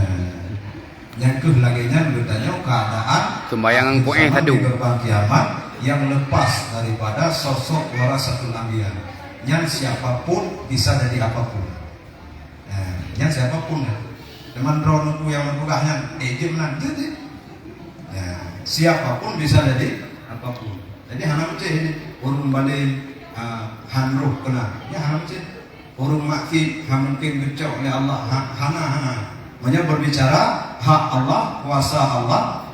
Yang lagi bertanya keadaan sembayangan satu di gerbang kiamat yang lepas daripada sosok warasatul anbiya. Yang siapapun bisa jadi apapun. Yang siapapun teman ronku yang menugahnya ejem nanti siapapun bisa jadi apapun. Jadi hanam ceh urung balik hanruh kena ya hanam ceh urung maksud mungkin gecok oleh Allah hana banyak berbicara hak Allah, kuasa Allah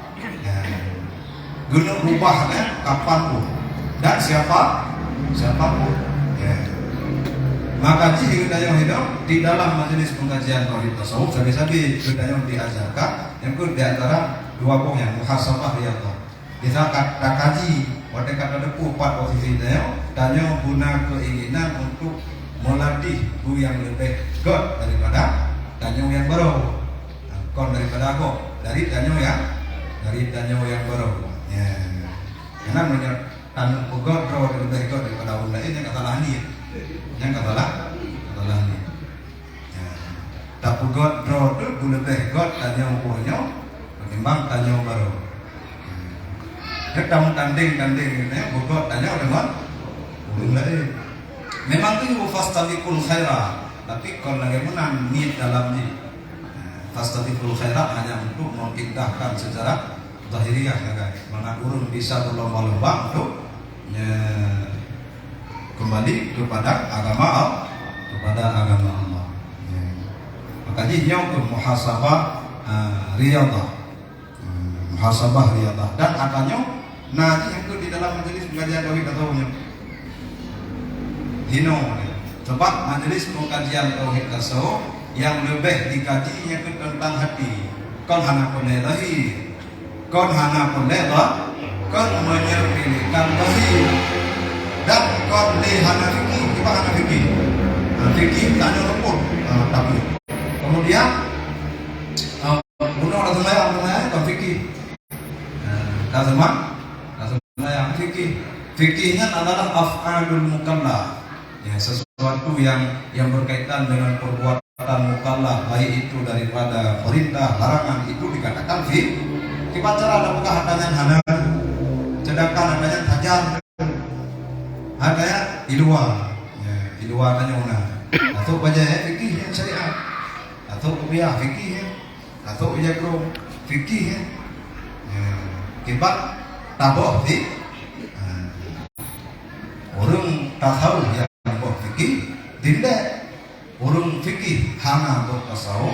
guna rubahnya kapanpun dan siapapun. Maka jika kita yang hidup di dalam majelis pengajian tauhid tasawuf sabi-sabi kita yang diajarkan yang di antara dua pokok yang muhasabah riyadhah. Kita kaji pada kata depu 4 posisi tanya guna keinginan untuk melatih bu yang lebih god daripada tanya yang baru. Kon daripada aku dari tanya yang baru. Ya. Karena menurut tanya god lebih god daripada unda ini kata lahir. Yang katalah ni. Tak pugot draw tu boleh bergot tanya ukurnya, bagaimana tanya baru. Kita tanding ni, pugot tanya dengan boleh. Memang tu fastabiqul khairat, tapi kalau lagi menang niat dalam ni, fastabiqul khairat hanya untuk mengindahkan secara zahiriah, guys. Mana urun bisa berlomba-lomba untuk kembali kepada agama Allah. Makanya ke muhasabah riyadah, dan katanya nanti yang di dalam majelis pengajian tauhid ataunya hino sebab majelis pengajian tauhid tasawuf yang lebih dikajinya ke tentang hati. Kon hana lahir, kon hana kon menyepelekan lahir, dan kon hana fikih, kita hana fikih. Fikih tanya rukun, tapi kemudian bunuh orang sembahyang kon fikih. Yang fikihnya adalah af'alul mukallaf, ya, sesuatu yang berkaitan dengan perbuatan mukallaf, baik itu daripada perintah, larangan, itu dikatakan fikih. Kita cara ada bukan adanya hana, sedangkan adanya tajar, adanya ilwa, ya, ilwa adanya una, atau baca fikih yang syariat, atau kubiah fikih, atau ujakro fikih, kibat taboh di orang tasawuf yang taboh fikih tidak orang fikih hana untuk tasawuf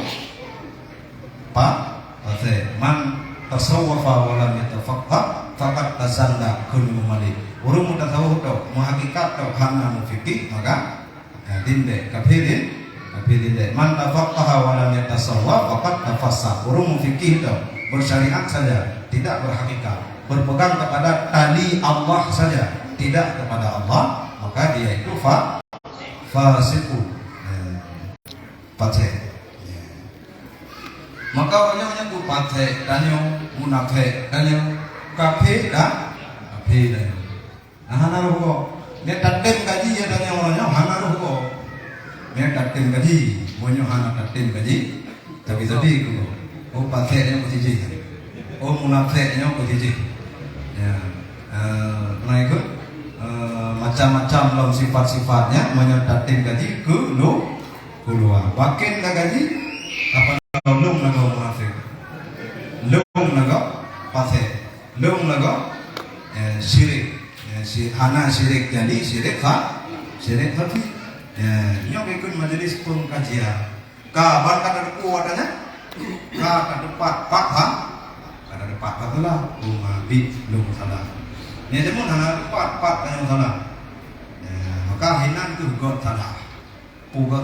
man tasawwafa wa lam yatafaqqah faqad tazalla kullu malik. Orang tasawuf tu menghakikat tu hana fikih maka tidak kafirin man tafaqqaha wa lam yatasawwaf faqad tafassah. Orang fikih tu bersyariat saja, tidak berhakikat, berpegang kepada tali Allah saja, tidak kepada Allah, maka dia itu fasiku, fasik. Maka orangnya itu fasik, danyo munafik, danyo kafir dan kafir. Nah, hana ruko, dia tatim gaji ya danyo orangnya hana ruko, dia tatim gaji, monyo hana tatim gaji, tapi itu. Oh pateknya kutiji, oh munafeknya kutiji. Ya, nah itu macam-macam dalam sifat-sifatnya menyatakan gaji keluar. Bakin dah gaji, apa lung naga munafik, lung naga patek, lung naga syirik, hana syirik jadi syirik hati. Nyok ikut majelis pengkajian, kabar kata kuatnya. Kata depan lah rumah bit belum salah. Ini cuma hana depan yang salah. Maka hinan itu God salah. Puga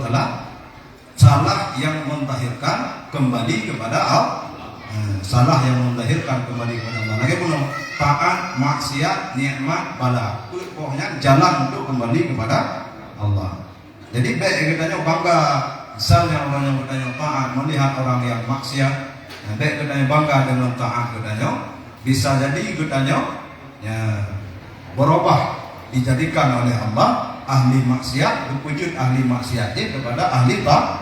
salah yang mentahirkan kembali kepada Allah. Salah yang mentahirkan kembali kepada Allah. Lagi pun taat, maksiat, nikmat, bala. Pokoknya jalan untuk kembali kepada Allah. Jadi baik katanya bangga. Misalnya orang yang bertanya taat melihat orang yang maksiat, nanti katanya bangga dengan taat katanya, bisa jadi katanya berubah dijadikan oleh Allah ahli maksiat, berwujud ahli maksiatnya kepada ahli taat.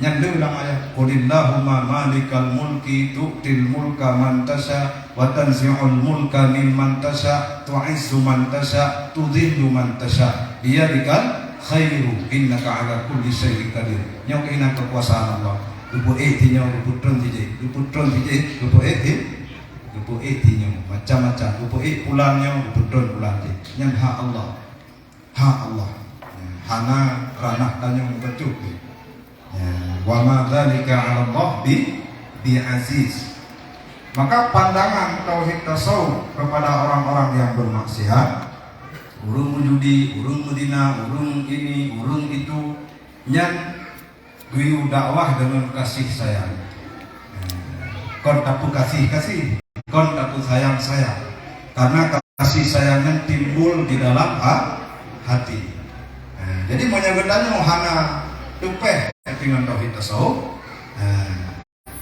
Yang dia bilang ayat, Qulillahumma malikal mulki tu'til mulka man tasha wa tanzi'ul mulka mimman tasha tu'izzu man tasha tudhillu man tasha biyadikal khairu innaka ala kulli syai'in qadir. Nyok ina kekuasaan Allah. Lupu etinya luputron tije, lupu etinya macam-macam. Lupu pulangnya luputron pulang tije. Yang hak Allah. Hana ranah tanya betul. Wa ma dzalika 'ala Allah bi aziz. Maka pandangan tauhid tasawuf kepada orang-orang yang bermaksiat, urung menjudi, urung medina, urung ini, urung itu, yang guyu dakwah dengan kasih sayang. Kon tapu kasih, kon tapu sayang. Karena kasih sayangnya timbul di dalam hati. Jadi menyagetanya hana tupeh dengan tauhid tasawuf.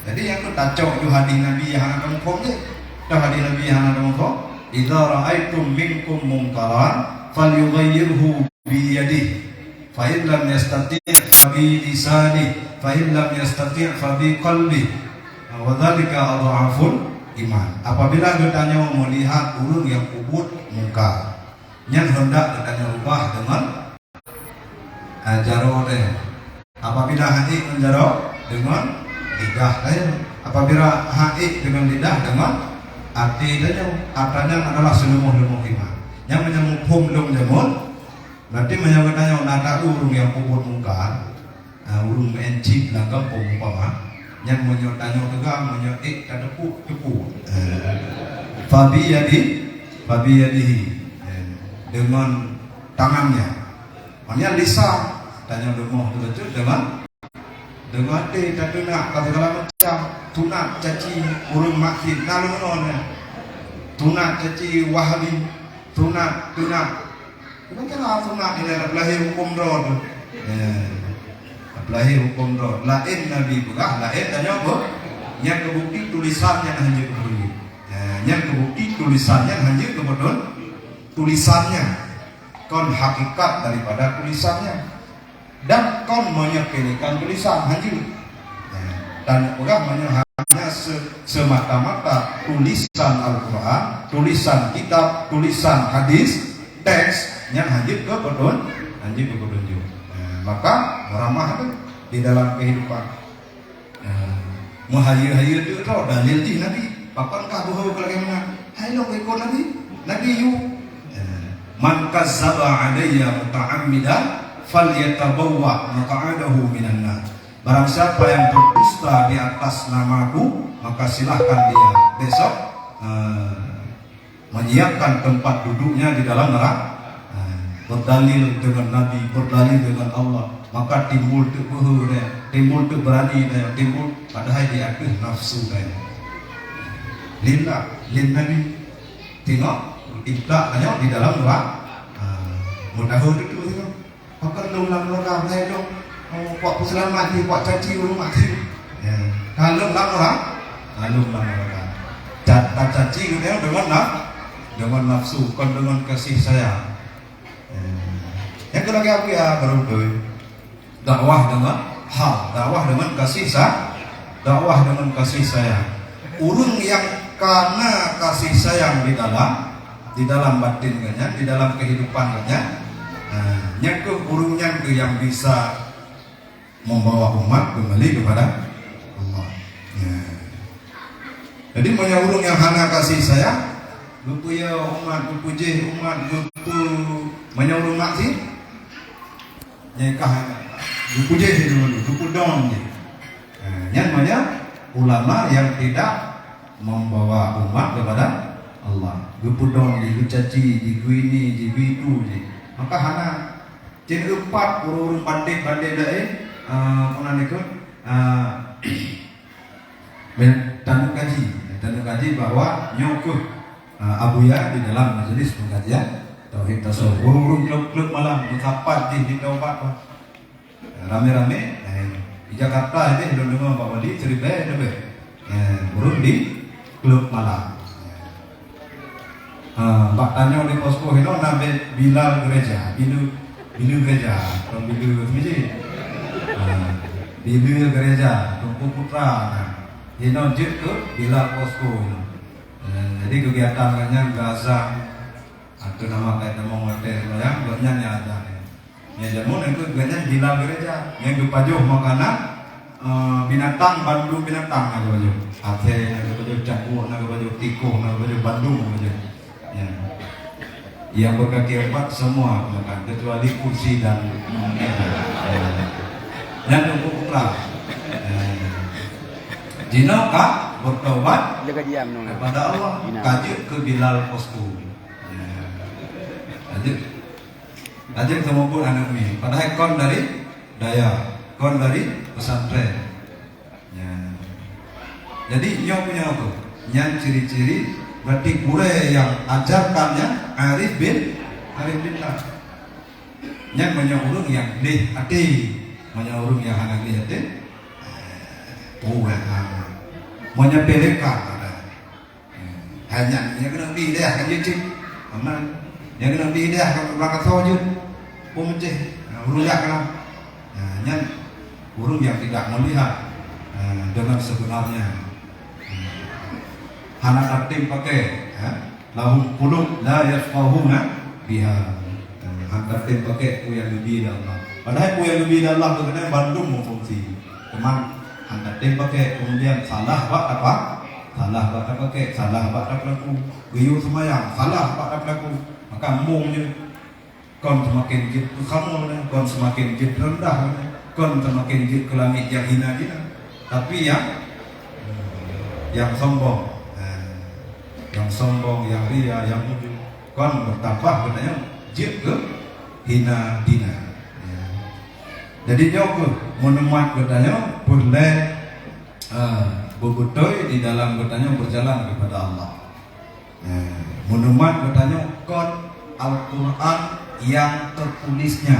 Jadi yang tu tacok tu hadis Nabi yang hana kamu je, dah hadis Nabi yang hana kamu. Idza ra'aitum minkum munkaran falyughayyirhu bi yadihi fa in lam yastati' fa bi lisanihi fa in lam yastati' fa bi qalbihi wa dzalika adhaful iman. Apabila katanya melihat urun yang kubut muka, yang hendak katanya rubah dengan jaro teh. Apabila hati menjaro dengan lidah teh. Apabila hati dengan lidah dengan hati teh, artinya adalah selumuh-lumuh iman. yang menyambut home long jamon nanti menyambutnya nada urung yang kubur muka urung mencik langkah pemumpama yang menyotanya tegang menyotik kadepu tepu fabi yadihi dengan tangannya maknanya lisan tanya demoh betul dengan tak nak kata kalau macam tunat caci urung makin nalu non tunat caci wahabi tunat kira tunat ini adalah lahir hukum rod lahir hukum rod lain nabi bukan lain tanya apa yang kebukti tulisannya hanya kebukti yang kebukti tulisannya hanya kebetulan tulisannya kon hakikat daripada tulisannya dan kon menyepelekan tulisan hanya dan bukan hanya semata-mata tulisan Al-Quran, tulisan kitab, tulisan hadis, teks yang hanya kebetulan maka meramah itu di dalam kehidupan muhayyir itu dalil di Nabi papan kabuh kalau mana hai lo ikut Nabi yu man kazzaba alayya muta'ammidan falyatabawwa maq'adahu minan nar. Barang siapa yang berdusta di atas namaku, maka silahkan dia besok menyiapkan tempat duduknya di dalam neraka. Berdalil dengan Nabi, berdalil dengan Allah, maka timbul tu buhur dia, timbul tu berani dia, timbul padahal dia akeh nafsu dia. Lillah, lin Nabi. Tengok ikhlas hanya di dalam neraka. Mudah-mudahan itu tengok. Maka ulang orang saya dong, buat selamat mati, buat caci urung mati. Kalau orang, tak caci dia dengan nafsu, bukan dengan kasih sayang. Yang kedua apa ya berudui dakwah dengan hal, dakwah dengan kasih dakwah dengan kasih sayang. Urung yang karena kasih sayang di dalam batinnya, di dalam kehidupannya. Yang urungnya yang bisa membawa umat kembali kepada Allah. Jadi punya urung yang hana kasih sayang, lupu ya umat, lupu je umat, lupu menyuruh maksi, nyekah, lupu je dulu, lupu dong je. Yang banyak ulama yang tidak membawa umat kepada Allah. Lupu dong, di caci, di ini, di itu je. Maka hana jadi empat urung pandai pernah ikut tanda kaji bahwa nyokut abuya di dalam majelis pengajian tauhid tasawuf urung klub malam berkapat di tempat rame-rame di Jakarta ini belum dengar Pak Wali cerita urung di klub malam. Mbak tanya di posko itu namanya Bilal gereja, bilu gereja, atau bilu masjid, bilu gereja, Tumpu Putra, ini jet ke Bilal posko. Jadi kegiatannya Gaza, atau nama kayak nama hotel, yang banyak ada. Ya jamun itu banyak Bilal gereja, yang kepajuh makanan binatang Bandung binatang nak baju, ate nak baju cakuk, nak baju tiko, nak baju Bandung baju. Yang berkaki empat semua makan kecuali kursi dan yang putra Jina kak bertobat kepada Allah kaji ke Bilal posko kaji semua anak ini padahal kon dari daya kon dari pesantren jadi nyo punya apa yang ciri-ciri berarti pura yang ajarkannya arif billah yang menyuruh yang lih hati menyuruh yang anak lih hati menyepelekan hanya yang kena di dia kan jadi aman yang kena di dia kan belakang saja pemecah urung kan yang urung yang tidak melihat dengan sebenarnya anak tim pakai lahum qulub la yafqahuna biha anak tim pakai ku yang lebih dari Allah padahal ku yang lebih dari Allah itu kan Bandung mau fungsi teman anak tim pakai kemudian salah apa salah pakai salah laku guyu semayang salah apa laku maka embungnya kon semakin jid ke kamu, kon semakin jid rendah, kon semakin jid ke langit yang hina-hina. Tapi yang sombong, yang sombong, yang ria, yang ujub, kon bertambah katanya jid ke hina-hina. Jadi jauh menemukan katanya boleh berbutoy di dalam katanya berjalan kepada Allah. Menemukan katanya kon Al-Quran yang tertulisnya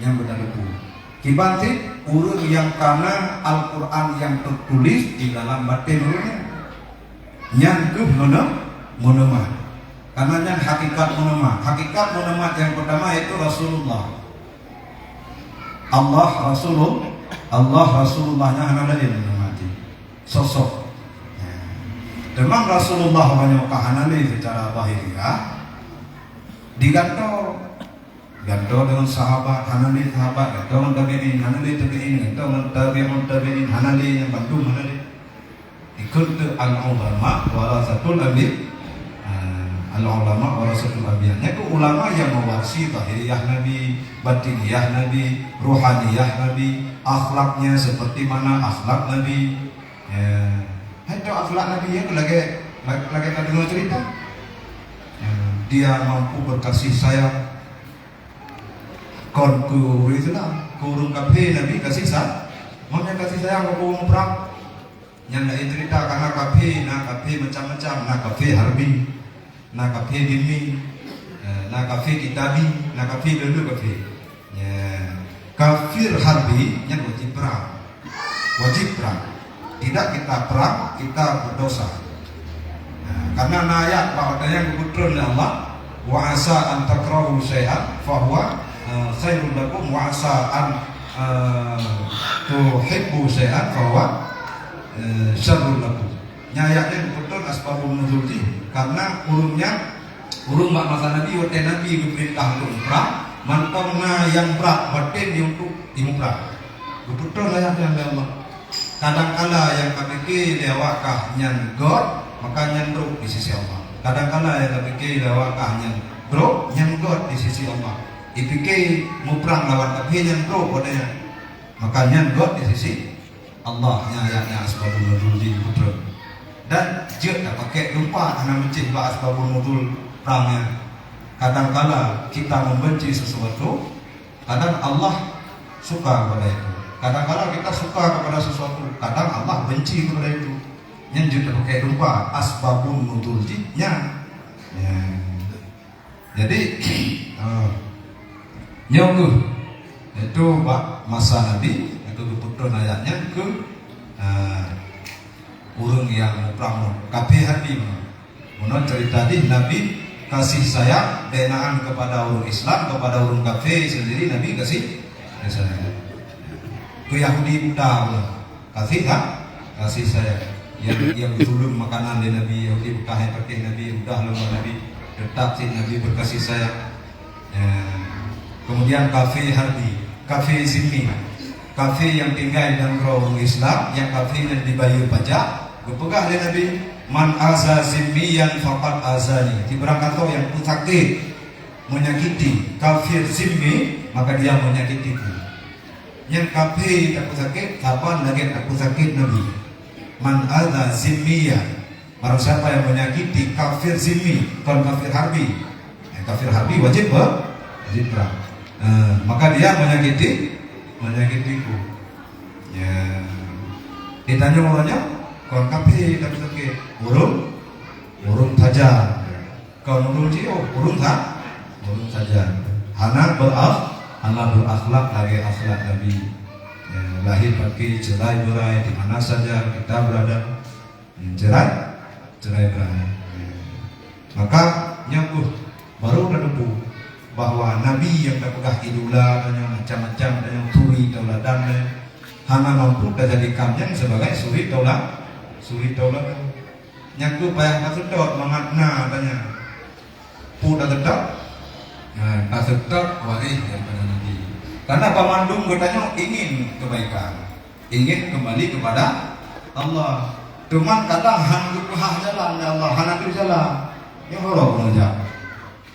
yang benar-benar kibanti urut yang karena Al-Quran yang tertulis di dalam batin urutnya nyangkup menemah karena yang hakikat menemah yang pertama itu Rasulullah Allah Rasulullahnya anak dari menemati sosok memang Rasulullah banyak kahanani secara bahiriah digantung dengan sahabat hanali sahabat gantung tabiin hanali gantung tabiin hanali yang bantu hanali ikut al-ulama warasatul anbiya al-ulama warasatul anbiya itu ulama yang mewarisi zahiriyah Nabi, batiniyah Nabi, ruhaniyah Nabi, akhlaknya seperti mana akhlak Nabi. Itu akhlak Nabi yang lagi dengar cerita. Dia mampu berkasih sayang kon ku itulah kurung kafe Nabi kasih sayang maknya kasih sayang ke kurung perang yang nak cerita karena kafe macam-macam nak kafe harbi nak kafe dimi nak kafe kitabi nak kafe dulu kafe kafir harbi yang wajib perang tidak kita perang kita berdosa. Karena ayat bahwasanya kebetulan Allah wa asa an takrahu syai'an fa huwa khairul lakum wa asa an tuhibbu syai'an fa huwa syarrul lakum. Ayatnya kebetulan asbabun nuzul karena urung masa Nabi wa Nabi diperintah untuk umrah mantongna yang berat batin untuk umrah. Kebetulan ayatnya Allah. Kadang-kala yang kami lewakah nyan God maka nyandruk di sisi Allah. Kadang-kala yang terpikir lawakah nyandruk nyandruk di sisi Allah. Dipikir muprang lawan tapi nyandruk padanya. Maka nyandruk di sisi Allah ayatnya asbabun nuzul di putra. Dan dia tak pakai lupa karena mencih bahas asbabun nuzul perangnya. Kadang-kala kita membenci sesuatu, kadang Allah suka kepada itu. Kadang-kala kita suka kepada sesuatu, kadang Allah benci kepada itu. Yang juga pakai lupa asbabun nuzulnya. Jadi nyongguh itu masa Nabi itu kebetulan ayatnya ke urung yang pramu kafe hati menurut cerita di Nabi kasih sayang denaan kepada urung Islam kepada urung kafe sendiri Nabi kasih sayang ke Yahudi Buddha kasih sayang yang dulu makanan dari Nabi Yahudi bekah yang pakai Nabi udah lemah Nabi tetap si Nabi berkasih sayang. Kemudian kafe harbi, kafe zimmi, kafe yang tinggal dalam orang Islam, yang kafe yang dibayar pajak, berpegang oleh Nabi man aza zimmiyan faqad azani. Diberangkat tahu yang sakit menyakiti kafir zimmi maka dia menyakitiku. Yang kafe tak sakit, kapan lagi aku sakit Nabi. Man adza zimmiya, barang siapa yang menyakiti kafir zimmi, kalau kafir harbi, kafir harbi wajib perang. Maka dia menyakitiku. Ya, ditanya orangnya, kalau kafir tak sakit, urung saja. Kalau urung cio, urung saja. Hana berakhlak lagi akhlak Nabi. Lahir pergi cerai berai di mana saja kita berada cerai berai. Maka nyangguh baru tentu bahwa Nabi yang tak pegah idola dan yang macam-macam dan yang suri tauladan hana mampu dijadikannya sebagai suri tauladan. Nyangguh payah kasudot memakna tanya pudah tetap kasudot waris daripada Nabi. Karena pemandung katanya ingin kebaikan, ingin kembali kepada Allah. Cuman kadang hantu jalan ya Allah, hantu jalan. Yang orang mengejar.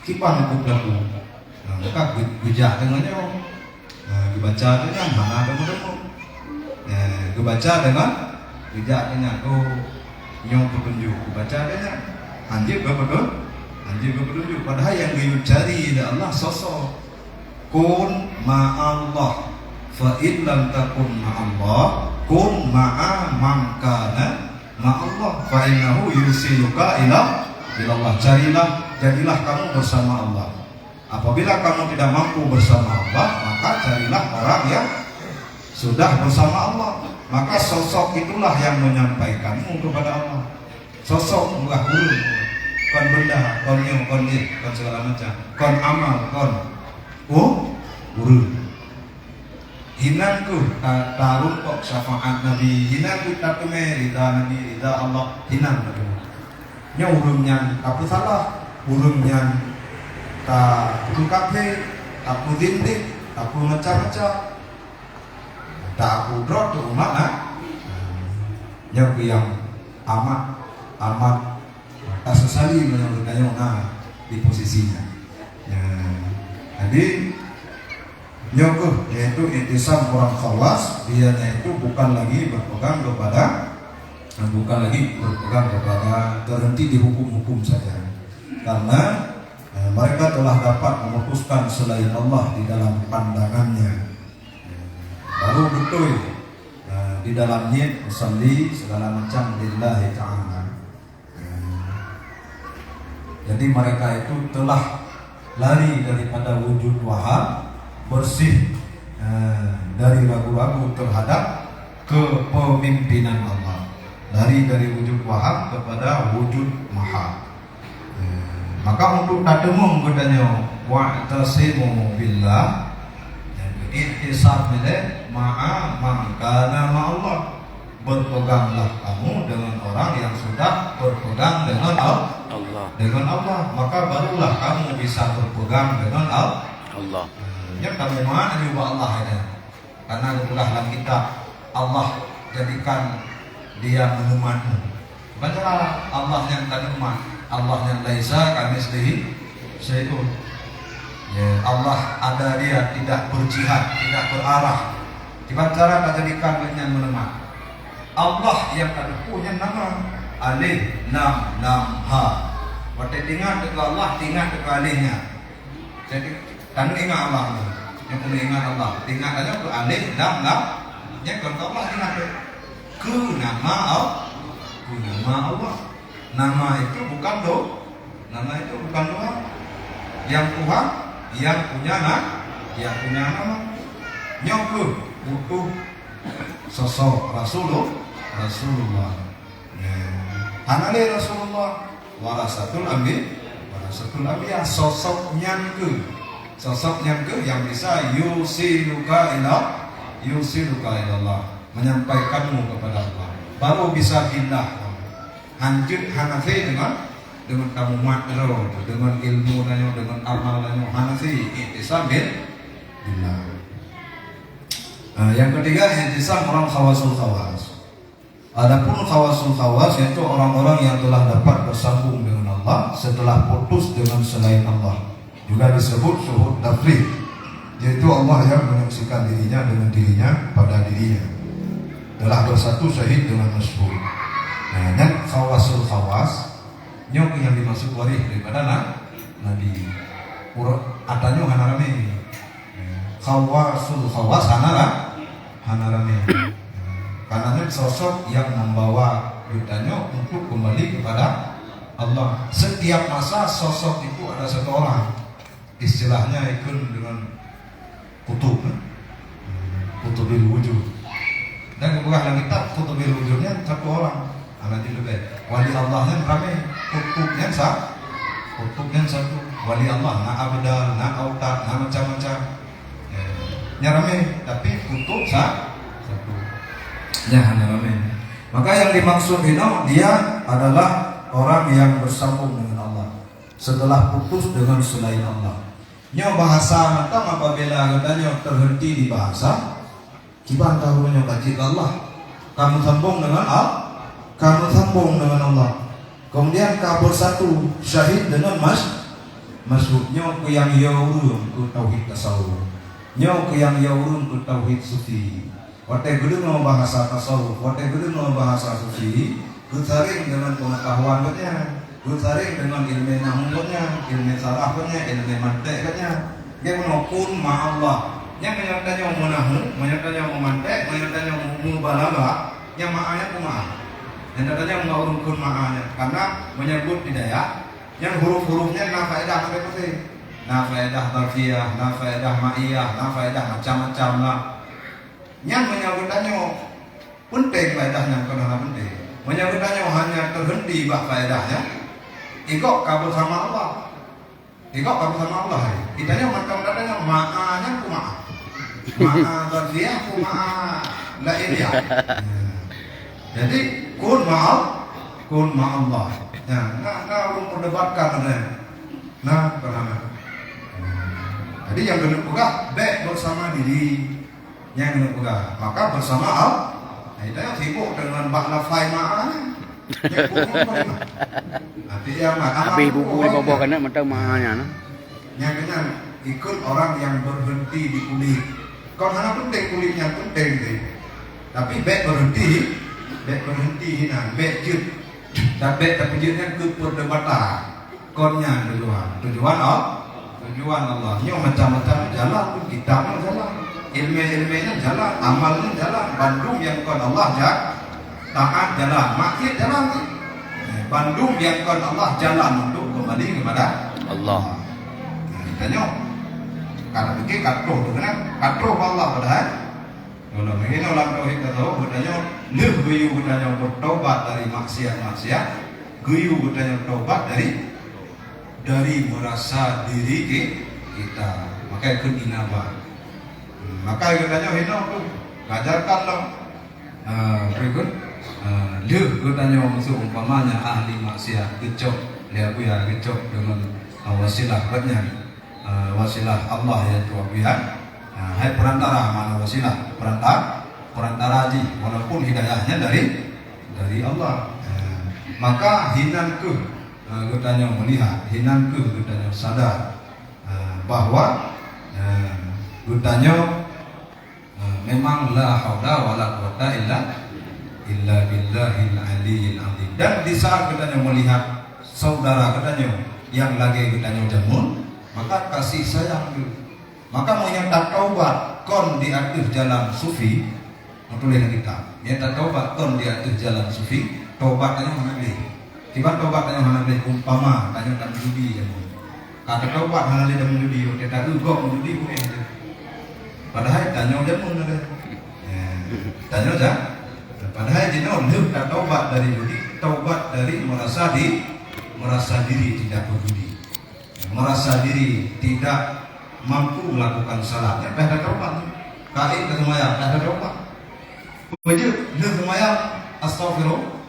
kipan hukum laku. Maka bijak dengannya, dibaca dengan mana demo-demo, dibaca dengan bijak dengan nyong petunjuk, dibaca dengan anjir berpetunjuk. Padahal yang dia cari adalah Allah sosok kun ma'allah, fa in lam takun ma'allah kun ma'a man kana ma'allah, fa innahu yusiluka ila Allah. Jadilah kamu bersama Allah. Apabila kamu tidak mampu bersama Allah, maka carilah orang yang sudah bersama Allah. Maka sosok itulah yang menyampaikanmu kepada Allah. Sosok bukan guru, kon benda, kon nyong, kon segala macam, kon amal, kon guru. Hinanku tarung kok syafaat Nabi, hinanku tak rida Nabi, rida Allah, hinan betul. Nya urungnya tak salah, urungnya tak kafe, tak dindik, tak macam-macam, tak drop tu umat yang amat tak sesali menyampaikannya di posisinya. Jadi nyokeh yaitu intisam orang khawas, dia itu bukan lagi berpegang kepada terhenti di hukum-hukum saja, karena mereka telah dapat memutuskan selain Allah di dalam pandangannya, baru betul di dalamnya usalli segala macam lillahi ta'ala. Jadi mereka itu telah lari daripada wujud wahab, bersih dari ragu-ragu terhadap kepemimpinan Allah, lari dari wujud wahab kepada wujud mahab. Maka untuk tademung katanya wa'tasimu billah, intisab bila ma'a mangkana ma'allah, berpeganglah kamu dengan orang yang sudah berpegang dengan Allah, maka barulah kamu bisa berpegang dengan Allah. Yang kamu mana juga Allah ada, karena itulah dalam kitab Allah jadikan dia menemanmu. Bacalah Allah yang tanuman, Allah yang laisa kamitslihi syai'un. Ya, Allah ada, dia tidak berjihad, tidak berarah. Dibaca jadikan dengan meneman. Allah yang punya nama alif lam ha. Waktu ingat ke Allah, ingat ke alihnya. Jadi kan ingat Allah, yang punya ingat Allah, ingat aja ke alif lam. Yang kalau Allah ingat ke nama Allah. Nama itu bukan doa. Yang Tuhan yang punya nama. Nyokku butuh sosok Rasulullah. Anale Rasulullah warasatul anbiya, sosoknya ke yang bisa yusiluka ilallah, menyampaikanmu kepada Allah, baru bisa pindah hancur Hanafi dengan kamu makro, dengan ilmu nanya, dengan amal nanya. Hanafi intisam billah. Yang ketiga intisam orang khawasul khawas. Adapun khawasul khawas yaitu orang-orang yang telah dapat bersambung dengan Allah setelah putus dengan selain Allah, juga disebut syuhud tafrid, yaitu Allah yang menyaksikan dirinya dengan dirinya pada dirinya, telah bersatu syahid dengan masyhur. Dan khawasul khawas nyok yang dimaksud warih daripada Nabi adanya hanarame. Khawasul khawas hanarame, karena sosok yang membawa hidupnya untuk kembali kepada Allah. Setiap masa sosok itu ada satu orang, istilahnya ikut dengan kutubil wujud, dan kebukahan kitab kutubil wujudnya satu orang. Nanti lebih wali Allahnya ramai, kutubnya satu, wali Allah na abdal, na autat, na macam-macam ramai, tapi kutub satu ramai. Maka yang dimaksud ini dia adalah orang yang bersambung dengan Allah setelah putus dengan selain Allah. Bahasa matang apabila katanya terhenti di bahasa, kita tahunya kaji Allah, kamu sambung dengan Allah, kamu sambung dengan Allah, kemudian kau bersatu syahid dengan maksudnya ke yang yaurun ke tauhid tasawuf, nyo ke yang yaurun ke tauhid sufi. Wate gedung no bahasa tasawuf, wate gedung no bahasa sufi, gutaring dengan pengetahuannya, gutaring dengan ilmu nahwnya, ilmu sarafnya, ilmu manteknya. Dia menokun ma Allah. Yang menyertanya menahu, menyertanya memantek, menyertanya mubalaghah, yang ma'anya kumah. Yang katanya mengurungkan ma'anya karena menyebut hidayah yang huruf-hurufnya na faedah seperti na faedah tarfiyah, na faedah ma'iyah, na faedah macam-macam lah. Yang menyebutannya penting faedahnya karena penting. Menyebutannya hanya terhenti bah faedahnya. Ikut kabur sama Allah. Ikut kabur sama Allah. Kitanya macam katanya ma'anya kumah. Ma'a tarfiyah kumah la iliyah. Jadi kun ma'allah. Ya, nah belum perdebatkan ada. Nah, karena jadi yang kena pegang baik bersama diri, yang kena pegang maka bersama Allah. Nah, itu yang sibuk dengan bakla fai ma'anya. Habis buku ni bawa kena mata mahanya nah. Yang kena ikut orang yang berhenti di kulit. Kalau hanya penting kulitnya penting deh. Tapi baik berhenti nah, baik jut dan baik tapi jutnya ke perdebatan konnya tujuan Allah ini macam-macam jalan kitabnya jalan ilmu-ilmunya jalan amalnya jalan Bandung yang kon Allah taat jalan maksiat jalan Bandung yang kon Allah jalan untuk kembali kepada Allah. Tanya karena begini katro Allah padahal kalau begini ulang tauhid tahu budanya guyu budanya bertobat dari maksiat, guyu budanya bertobat dari merasa diri kita. Maka ikut inabah. Maka budanya hina tu ngajarkan lo. Berikut budanya musuh umpamanya ahli maksiat kecok dia buya kecok dengan wasilah katnya wasilah Allah ya tuabian. Hai perantara mana wasilah perantara haji walaupun hidayahnya dari Allah. Maka hinanku gutanya melihat, hinanku gutanya sadar bahwa gutanya memang la haula wala quwata illa billahil aliyil azim. Dan di saat gutanya melihat saudara gutanya yang lagi gutanya jamun, maka kasih sayang itu. Maka menyatakan taubat kon di atas jalan sufi, tulis kita. Menyatakan taubat kon di atas jalan sufi, taubatnya mana ni? Tiba taubatnya mana ni? Umpama tanya tak judi yang kata taubat mana ni dah menjudi, dia tak gok menjudi pun itu. Padahal tanya dia pun ada. Tanya saja. Padahal dia nak tak taubat dari judi, taubat dari merasa diri tidak berjudi, merasa diri tidak mampu melakukan salat, dah ada taubat. Kain dah semayang, dah ada taubat. Wajib dah semayang, astagfirullah.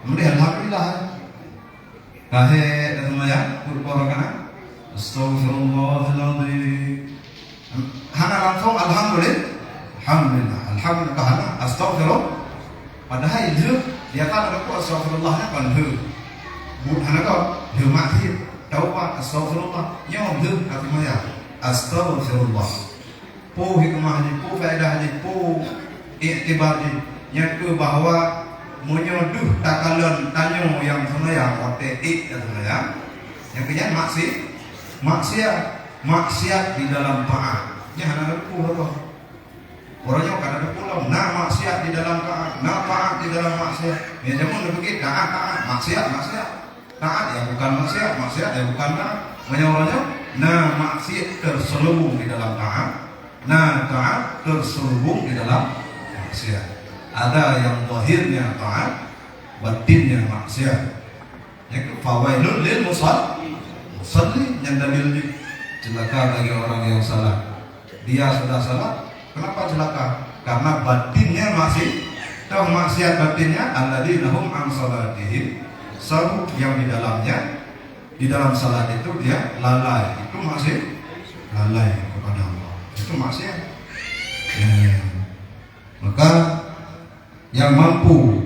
Kemudian alhamdulillah. Kahit dah semayang, berkorban astagfirullahaladzim. Hana langsung alhamdulillah, hana astagfirullah. Padahal dia kan ada astagfirullahnya kan hana kau maksiat, taubat astagfirullah. Yang kata semayang. Astagfirullah. Po hikmahnya, po faedahnya, po iktibarnya. Yang ke bahwa menyoduh takalan tanya yang semayang otetik dan semayang. Yang kemudian maksiat di dalam taat. Yang ada apa? Orangnya kan ada pulau. Nah maksiat di dalam taat, nah taat di dalam maksiat. Ya jangan begitu. Taat, maksiat. Taat ya bukan maksiat ya bukan taat. Menyorongnya. Nah maksiat terselubung di dalam taat, nah taat terselubung di dalam maksiat. Ada yang zahirnya taat, batinnya maksiat. Yang fawailul lil musalli yang dalil di celaka bagi orang yang salah. Dia sudah salah, kenapa celaka? Karena batinnya masih tahu maksiat batinnya alladzina hum an salatihim sahu yang di dalamnya. Di dalam salat itu dia lalai, itu masih lalai kepada Allah, itu maksiat. Maka yang mampu,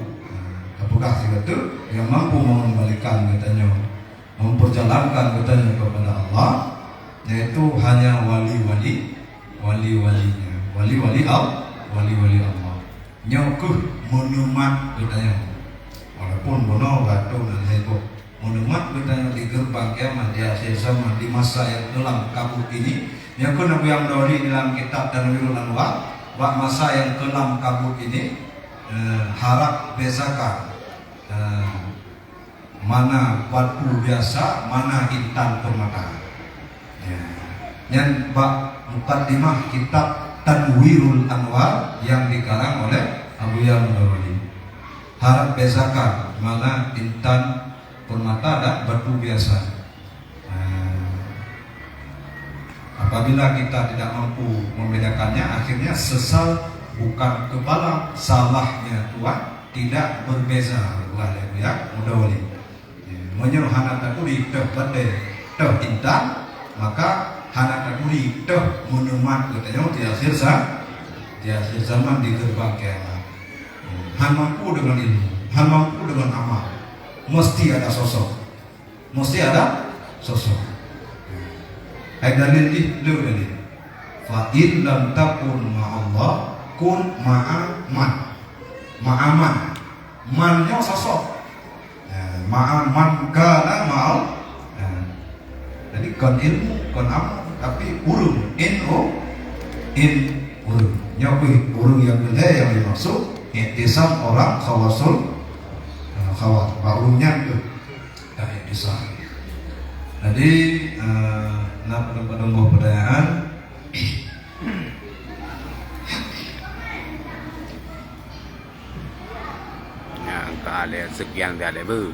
apakah itu yang mampu mengembalikan katanya memperjalankan katanya kepada Allah, yaitu hanya wali-walinya, wali-wali Allah. Nyokuh menumat katanya. Walaupun bono gato dan heboh menumat katanya di gerbang kiamat di akhir zaman, di masa yang kelam kabut ini. Nyokuh Nabi yang dahulu dalam kitab dan Wirul Anwar, masa yang kelam kabut ini harap bezakan mana batu biasa, mana intan permata. Yang mukaddimah kitab Tanwirul Anwar yang dikarang oleh Abu Ya'mur. Harap bezakan mana intan permata dan batu biasa. Apabila kita tidak mampu membedakannya, akhirnya sesal bukan kebalang, salahnya Tuhan tidak berbeza. Ya, mudah wali. Menyuruh anak takuri teh badai teh intan, maka anak takuri teh menemat katanya di akhir zaman di gerbang kiamat. Han mampu dengan ilmu, han mampu dengan amal, mesti ada sosok, dalil di dalil. Fa in lam takun ma'allah kun ma'aman. Mannya sosok. Ma'aman kana ma'al. Jadi kon ilmu, kon amal, tapi urung in urung. Nyokui urung yang beda yang dimaksud intisam orang khawasul khawat. Urungnya itu intisam. Jadi pada pertanyaan Yang tak ada sekian tak ada ber.